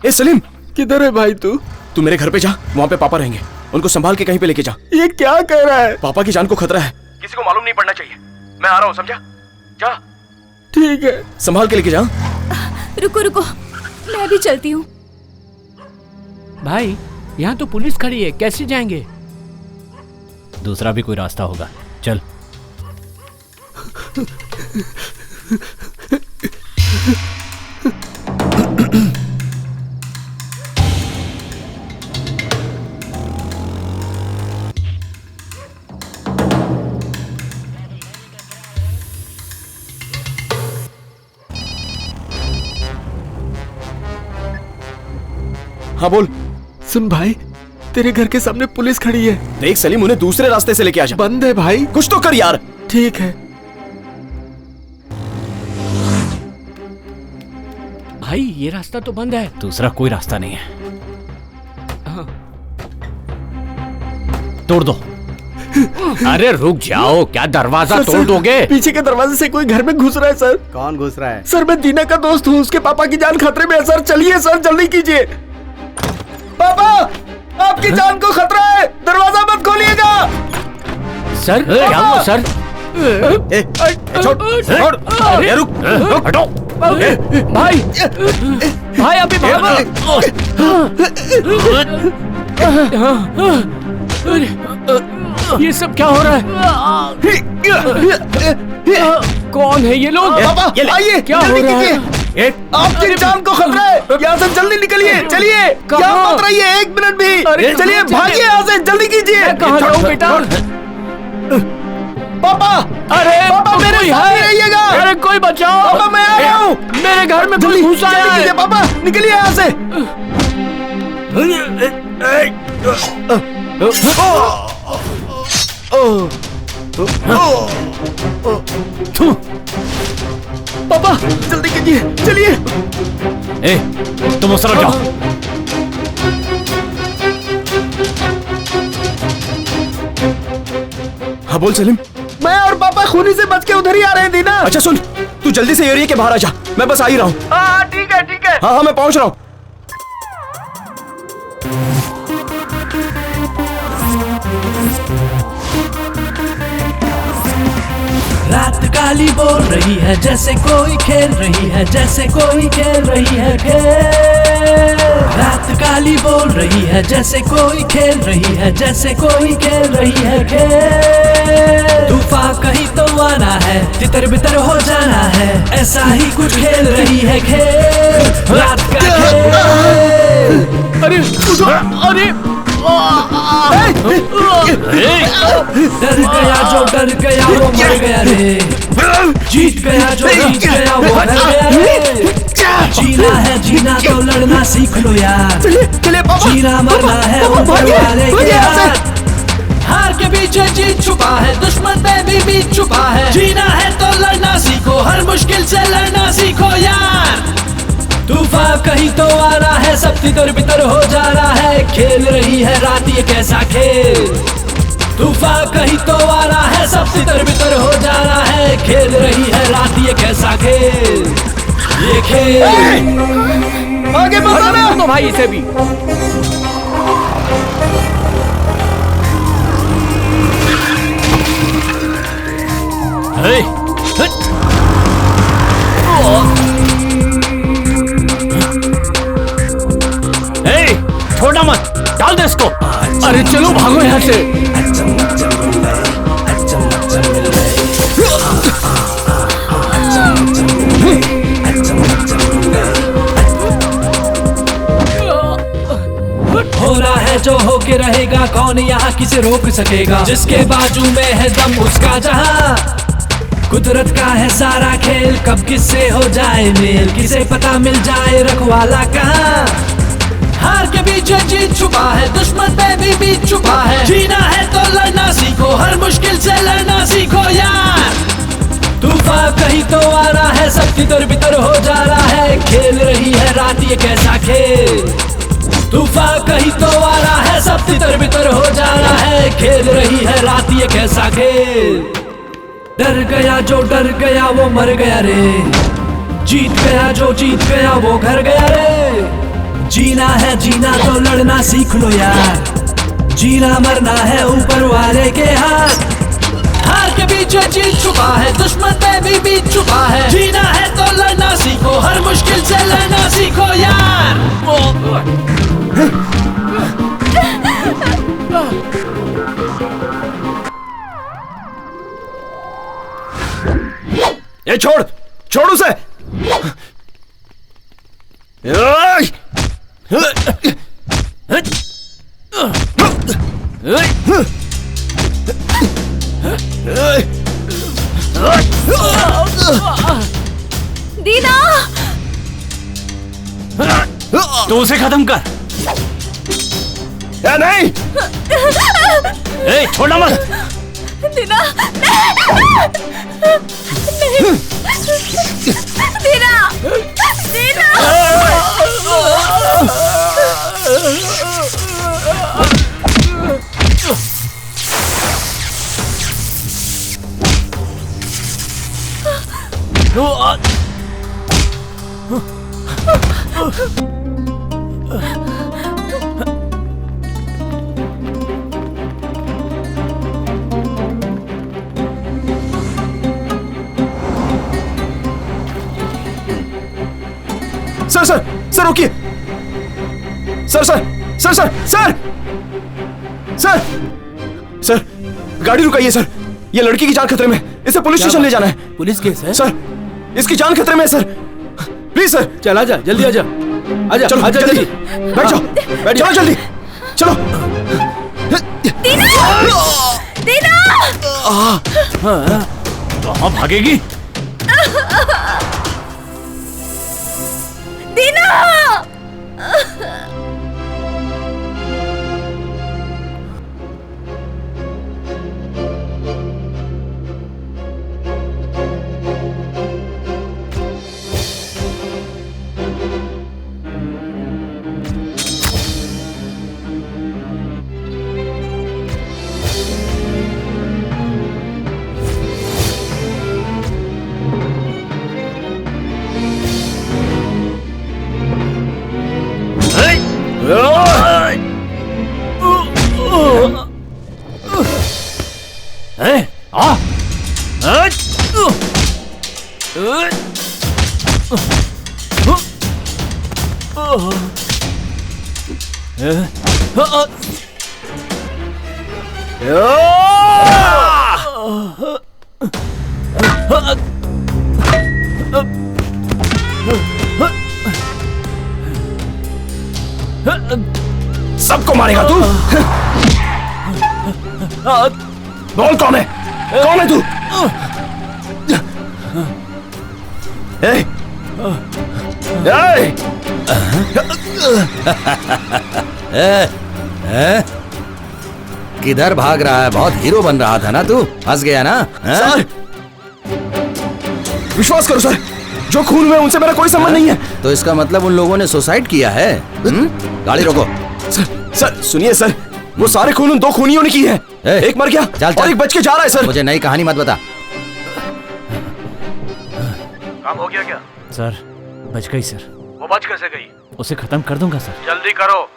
ए सलीम, किधर है भाई तू? तू मेरे घर पे जा, वहाँ पे पापा रहेंगे, उनको संभाल के कहीं पे लेके जा। ये क्या कह रहा है? पापा की जान को खतरा है, किसी को मालूम नहीं पड़ना चाहिए। मैं आ रहा हूँ, समझा? जा। ठीक है, संभाल के लेके जा। रुको रुको, मैं भी चलती हूँ। भाई यहाँ तो पुलिस खड़ी है, कैसे जाएंगे? दूसरा भी कोई रास्ता होगा, चल। हाँ बोल। सुन भाई, तेरे घर के सामने पुलिस खड़ी है। देख सलीम, उन्हें दूसरे रास्ते से लेके आ जा। बंद है भाई। कुछ तो कर यार। ठीक है भाई, ये रास्ता तो बंद है। दूसरा कोई रास्ता नहीं है। तोड़ दो। अरे रुक जाओ, क्या दरवाजा तोड़ दोगे? पीछे के दरवाजे से कोई घर में घुस रहा है सर। कौन घुस रहा है? सर मैं दीना का दोस्त हूँ, उसके पापा की जान खतरे में है सर। चलिए सर, जल्दी कीजिए। पापा, आपकी जान को खतरा है, दरवाजा मत खोलिएगा। सर क्या हुआ सर? छोड़, ये रुक, हटो। भाई भाई अभी भागो। ये सब क्या हो रहा है? कौन है ये लोग? पापा आइए, क्या हो रहा है? आपकी जान को खतरा है, यहाँ से जल्दी निकलिए। चलिए, यहाँ मत रहिए एक मिनट भी। चलिए भागिए यहाँ से, जल्दी कीजिए। कहाँ जाऊँ बेटा? पापा, अरे पापा मेरे साथ ही रहिएगा। अरे कोई बचाओ। पापा मैं आ रहा हूँ। मेरे घर में कोई घुसा है। पापा निकलिए यहाँ से। पापा जल्दी कीजिए, चलिए। ए, तुम उस तरफ जाओ। हाँ बोल सलीम। मैं और पापा खूनी से बच के उधर ही आ रहे हैं दीना। अच्छा सुन, तू जल्दी से एरिया के बाहर आ जा, मैं बस आ ही रहा हूँ। हाँ ठीक है ठीक है। हाँ मैं पहुँच रहा हूँ। रात काली बोल रही है जैसे कोई खेल रही है, जैसे कोई खेल रही है खेल। रात काली बोल रही है जैसे कोई खेल रही है, जैसे कोई खेल रही है खेल। तूफान कहीं तो आना है, तितर बितर हो जाना है, ऐसा ही कुछ खेल रही है खेल। रात का खेल। अरे अरे डर गया जो डर गया वो मर गया रे, जीत गया जो जीत गया वो हार गया रे। जीना है जीना तो लड़ना सीख लो यार, जीना मरना है वो वाले के यार। हार के पीछे जीत छुपा है, दुश्मन में भी बीत छुपा है। जीना है तो लड़ना सीखो, हर मुश्किल से लड़ना सीखो यार। तूफान कहीं तो आ रहा है, सब तितर बितर हो जा रहा है, खेल रही है रात ये कैसा खेल। तूफान कहीं तो आ रहा है, सब तितर बितर हो जा रहा है, खेल रही है रात ये कैसा खेल। ये खेल आगे बढ़ो तो भाई इसे भी। छोड़ना मत, डाल दे इसको। अरे चलो भागो यहाँ से। हो रहा है जो होके रहेगा, कौन यहाँ किसे रोक सकेगा। जिसके बाजू में है दम उसका जहां, कुदरत का है सारा खेल, कब किससे हो जाए मेल, किसे पता मिल जाए रखवाला कहाँ। हार के पीछे जीत छुपा है, दुश्मन पे भी बीत छुपा है। जीना है तो लड़ना सीखो, हर मुश्किल से लड़ना सीखो यार। तूफान कहीं तो आ रहा है, सब तितर बितर हो जा रहा है, खेल रही है रात ये कैसा खेल। तूफान कहीं तो आ रहा है, सब तितर बितर हो जा रहा है, खेल रही है रात ये कैसा खेल। डर गया जो डर गया वो मर गया रे, जीत गया जो जीत गया वो घर गया रे। जीना है जीना तो लड़ना सीख लो यार, जीना मरना है ऊपर वाले के हाथ। हार के पीछे जीत छुपा है, दुश्मन में भी बीत छुपा है। जीना है तो लड़ना सीखो, हर मुश्किल से लड़ना सीखो यार। ये छोड़ छोड़ उसे। दीना, तो उसे खत्म कर। या नहीं, ए, छोड़ना मत। दीना, नहीं, Dina, Dina. Sir sir sir रोकिए। Sir sir sir sir sir sir sir गाड़ी रुकाइए सर, ये लड़की की जान खतरे में, इसे पुलिस स्टेशन ले जाना है। पुलिस केस है सर, इसकी जान खतरे में है सर, प्लीज सर। चल आजा, जल्दी आजा, आजा, चलो आजा जल्दी, जल्दी। बैठ जाओ, बैठ जाओ जल्दी, चलो। दीना, कहाँ भागेगी? दीना। सबको मारेगा तू? बोल कौन है, कौन है तू? किधर भाग रहा है? बहुत हीरो बन रहा था ना तू, हंस गया ना? सर, विश्वास करो सर, जो खून हुए उनसे मेरा कोई संबंध नहीं है। तो इसका मतलब उन लोगों ने सुसाइड किया है? गाड़ी रोको। सर सुनिए सर, वो सारे खून उन दो खूनियों ने की है। एक मर गया चल, और एक बच के जा रहा है सर। मुझे नई कहानी मत बता। काम हो गया क्या? सर बच गई सर। वो बच कैसे गई? उसे खत्म कर दूंगा सर। जल्दी करो।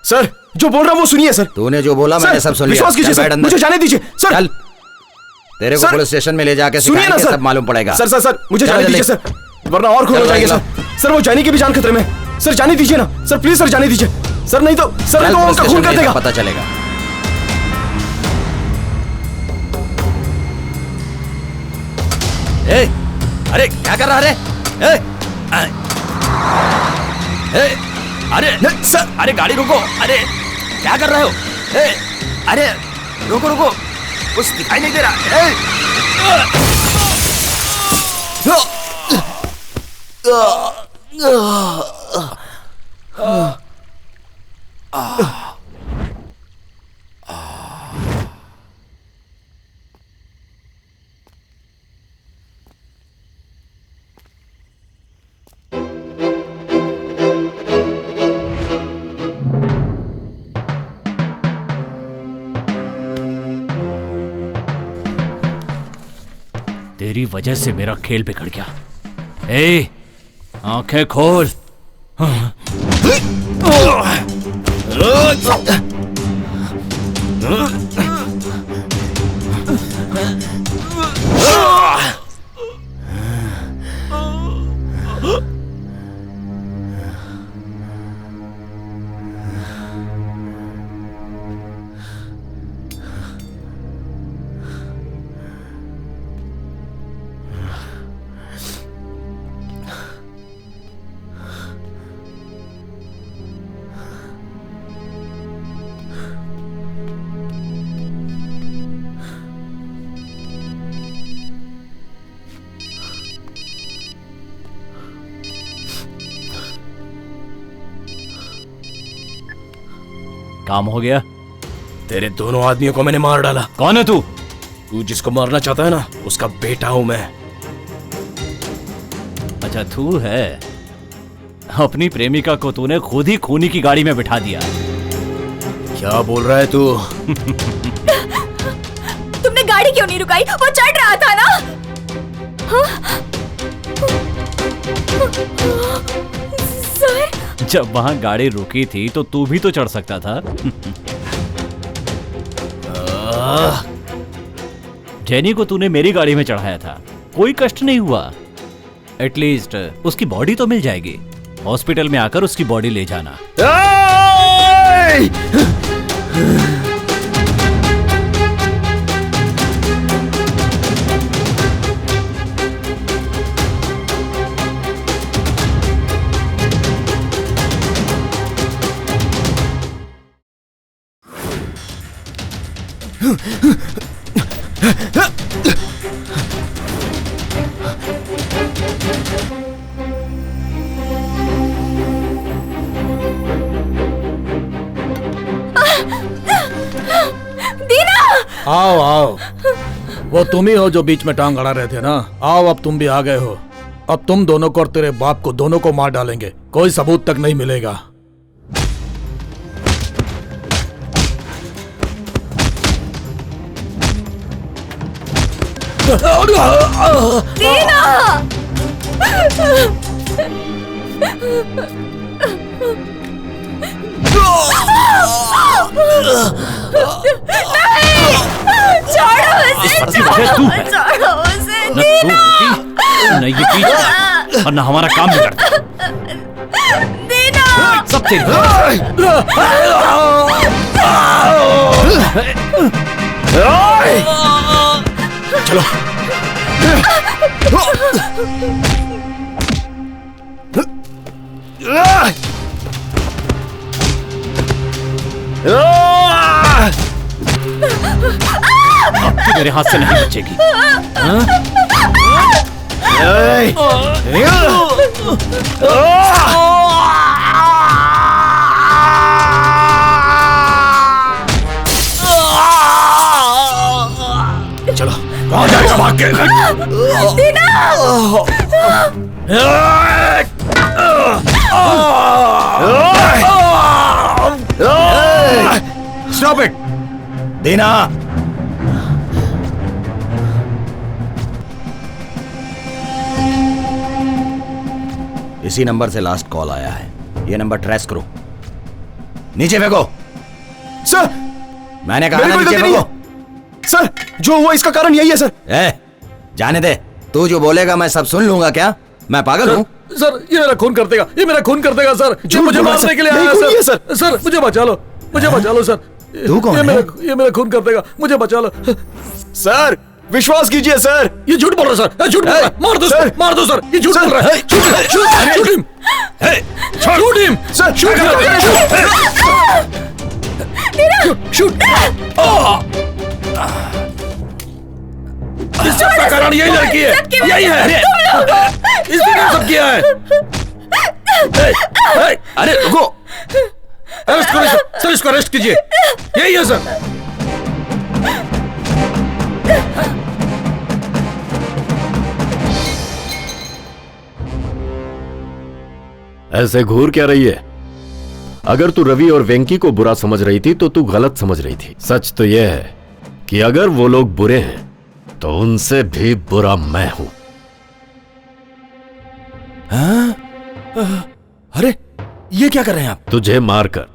सर जो बोल रहा हूँ वो सुनिए सर। तूने जो बोला मैंने सब सुन लिया। विश्वास कीजिए सर, मुझे जाने दीजिए सर। चल, तेरे को पुलिस स्टेशन में ले जाके सुनिए ना सर, सब मालूम पड़ेगा। सर सर सर मुझे जाने दीजिए सर, वरना और खून हो जाएंगे सर। सर वो जानी की भी जान खतरे में। सर जाने दीजिए ना सर, प्लीज सर जाने दीजिए सर, नहीं तो उनका खून कर देगा। पता चलेगा। ए, अरे क्या कर रहा है? अरे सर, अरे गाड़ी रुको। अरे क्या कर रहे हो? अरे रुको रुको, कुछ दिखाई नहीं दे रहा। तेरी वजह से मेरा खेल बिगड़ गया। ए, आंखें खोल। काम हो गया। तेरे दोनों आदमियों को मैंने मार डाला। कौन है तू? तू जिसको मारना चाहता है ना, उसका बेटा हूं मैं। अच्छा तू है। अपनी प्रेमिका को तूने खुद ही खूनी की गाड़ी में बिठा दिया। क्या बोल रहा है तू? तुमने गाड़ी क्यों नहीं रुकाई? वो चढ़ रहा था ना। सर, जब वहां गाड़ी रुकी थी तो तू भी तो चढ़ सकता था। जेनी को तूने मेरी गाड़ी में चढ़ाया था, कोई कष्ट नहीं हुआ। एटलीस्ट उसकी बॉडी तो मिल जाएगी। हॉस्पिटल में आकर उसकी बॉडी ले जाना। आओ आओ, वो तुम ही हो जो बीच में टांग अड़ा रहे थे ना। आओ, अब तुम भी आ गए हो। अब तुम दोनों को और तेरे बाप को दोनों को मार डालेंगे, कोई सबूत तक नहीं मिलेगा। छोड़ो उसे, छोड़ो उसे, न ये पीछे और न हमारा काम बिगड़ता। दीना, सब तेरी चलो। अब तू मेरे हाथ से नहीं बचेगी। चलो, कहाँ जाएगा भाग के? Stop it! दीना! इसी नंबर से लास्ट कॉल आया है। ये नंबर ट्रेस करो। नीचे फेंको। सर, मैंने कहा ना नीचे फेंको। सर, जो हुआ इसका कारण यही है सर। जाने दे। तू जो बोलेगा मैं सब सुन लूंगा क्या? मैं पागल हूँ? सर, ये मेरा खून कर देगा, ये मेरा खून कर देगा सर। ये मुझे मारने के लिए आया है सर। सर, मुझे बचा लो, मुझे बचा लो सर। तू कौन है? ये मेरा खून कर देगा, मुझे बचा लो सर। विश्वास कीजिए सर। ये झूठ बोल रहा है सर, झूठ बोल रहा है। मार दो सर, मार दो सर। ये झूठ बोल रहा है। Shoot him, shoot him sir, shoot. इस सब का कारण यही लड़की है, यही है। इसने क्या सब किया है? अरे रुको, अरेस्ट करो सर, इसको अरेस्ट कीजिए। यही है सर। ऐसे घूर क्या रही है? अगर तू रवि और वेंकी को बुरा समझ रही थी तो तू गलत समझ रही थी। सच तो यह है कि अगर वो लोग बुरे हैं तो उनसे भी बुरा मैं हूं। अरे ये क्या कर रहे हैं आप? तुझे मारकर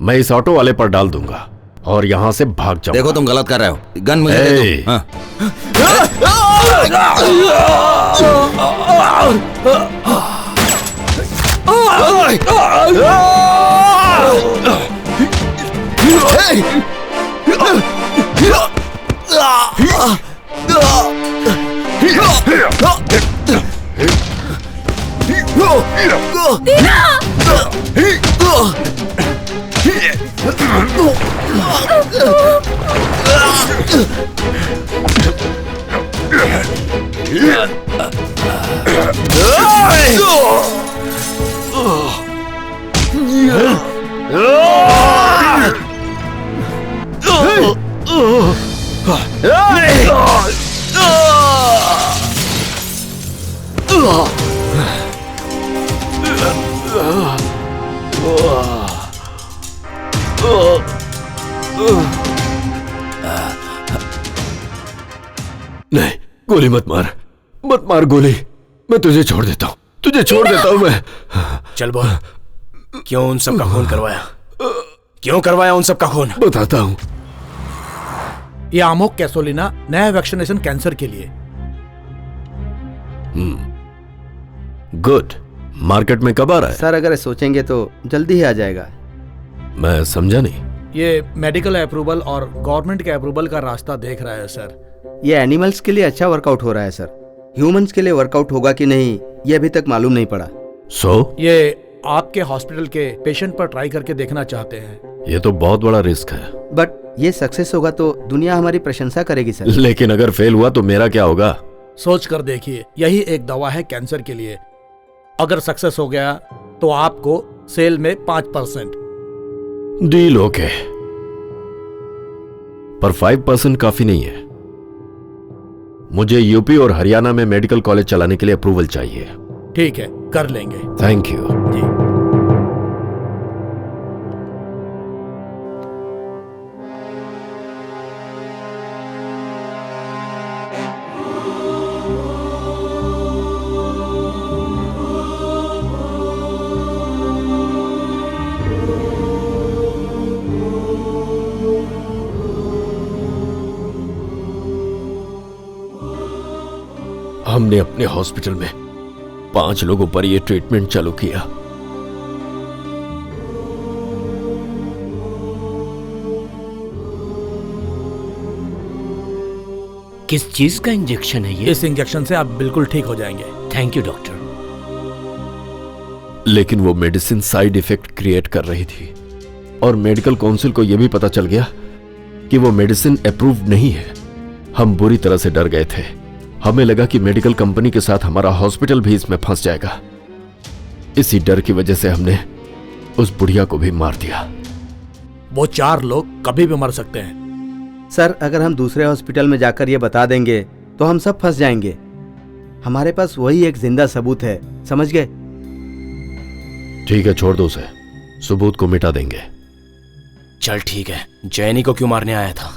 मैं इस ऑटो वाले पर डाल दूंगा और यहाँ से भाग जाऊंगा। देखो तुम गलत कर रहे हो, गन मुझे दे दो। हाँ। नहीं, गोली मत मार गोली। मैं तुझे छोड़ देता हूँ, तुझे छोड़ देता हूँ मैं। चल बोल, क्यों उन सब का खून करवाया? क्यों करवाया उन सब का खून? बताता हूँ। ये आमोक कैसोलिना नया वैक्सीनेशन कैंसर के लिए। गुड। मार्केट में कब आ रहा है? सर अगर सोचेंगे तो जल्दी ही आ जाएगा। मैं समझा नहीं। ये मेडिकल अप्रूवल और गवर्नमेंट के अप्रूवल का रास्ता देख रहा है सर। ये एनिमल्स के लिए अच्छा वर्कआउट हो रहा है सर। ह्यूमंस के लिए वर्कआउट होगा कि नहीं ये अभी तक मालूम नहीं पड़ा। ये आपके हॉस्पिटल के पेशेंट पर ट्राई करके देखना चाहते हैं। ये तो बहुत बड़ा रिस्क है। बट ये सक्सेस होगा तो दुनिया हमारी प्रशंसा करेगी सर। लेकिन अगर फेल हुआ तो मेरा क्या होगा? सोच कर देखिए, यही एक दवा है कैंसर के लिए। अगर सक्सेस हो गया तो आपको सेल में 5%। डील ओके, पर 5% काफी नहीं है। मुझे यूपी और हरियाणा में मेडिकल कॉलेज चलाने के लिए अप्रूवल चाहिए। ठीक है, कर लेंगे। Thank you. जी। हमने अपने हॉस्पिटल में 5 लोगों पर यह ट्रीटमेंट चालू किया। किस चीज का इंजेक्शन है ये? इस इंजेक्शन से आप बिल्कुल ठीक हो जाएंगे। Thank you doctor. लेकिन वो मेडिसिन साइड इफेक्ट क्रिएट कर रही थी और मेडिकल काउंसिल को यह भी पता चल गया कि वो मेडिसिन अप्रूव्ड नहीं है। हम बुरी तरह से डर गए थे। हमें लगा कि मेडिकल कंपनी के साथ हमारा हॉस्पिटल भी इसमें फंस जाएगा। इसी डर की वजह से हमने उस बुढ़िया को भी मार दिया। वो 4 लोग कभी भी मर सकते हैं। सर अगर हम दूसरे हॉस्पिटल में जाकर ये बता देंगे तो हम सब फंस जाएंगे। हमारे पास वही एक जिंदा सबूत है, समझ गए? ठीक है, छोड़ दो उसे, सबूत को मिटा देंगे। चल ठीक है। जैनी को क्यों मारने आया था?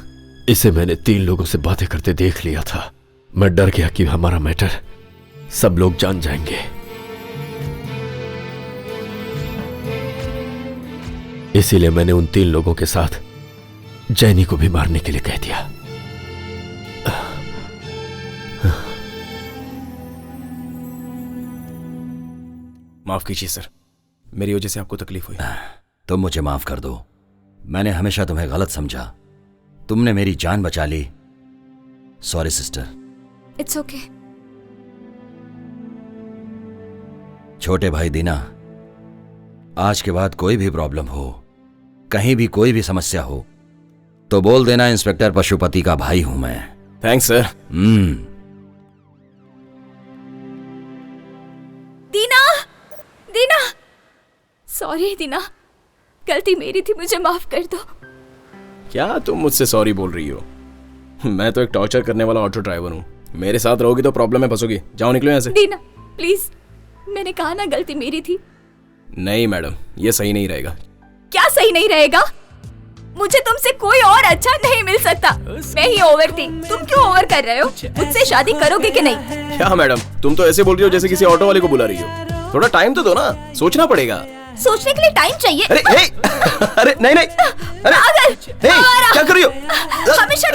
इसे मैंने 3 लोगों से बातें करते देख लिया था। मैं डर गया कि हमारा मैटर सब लोग जान जाएंगे। इसीलिए मैंने उन 3 लोगों के साथ जैनी को भी मारने के लिए कह दिया। माफ कीजिए सर, मेरी वजह से आपको तकलीफ हुई। तुम मुझे माफ कर दो। मैंने हमेशा तुम्हें गलत समझा। तुमने मेरी जान बचा ली। Sorry sister. It's okay. छोटे भाई दीना, आज के बाद कोई भी प्रॉब्लम हो, कहीं भी कोई भी समस्या हो तो बोल देना इंस्पेक्टर पशुपति का भाई हूं मैं। Thanks sir. Dina, Dina, sorry Dina, गलती मेरी थी, मुझे माफ कर दो। क्या तुम मुझसे सॉरी बोल रही हो? मैं तो एक टॉर्चर करने वाला ऑटो ड्राइवर हूँ। मेरे साथ रहोगी तो प्रॉब्लम में फंसोगी। जाओ निकलो यहाँ से। दीना प्लीज, मैंने कहा ना गलती मेरी थी। नहीं मैडम, ये सही नहीं रहेगा। क्या सही नहीं रहेगा? मुझे तुमसे कोई और अच्छा नहीं मिल सकता। मैं ही ओवर थी, तुम क्यों ओवर कर रहे हो? मुझसे शादी करोगे कि नहीं? क्या मैडम, तुम तो ऐसे बोल रही हो जैसे किसी ऑटो वाले को बुला रही हो। थोड़ा टाइम तो दो ना, सोचना पड़ेगा। सोचने के लिए टाइम चाहिए। अरे नहीं नहीं, अरे पागल, क्या कर रही हो? हमेशा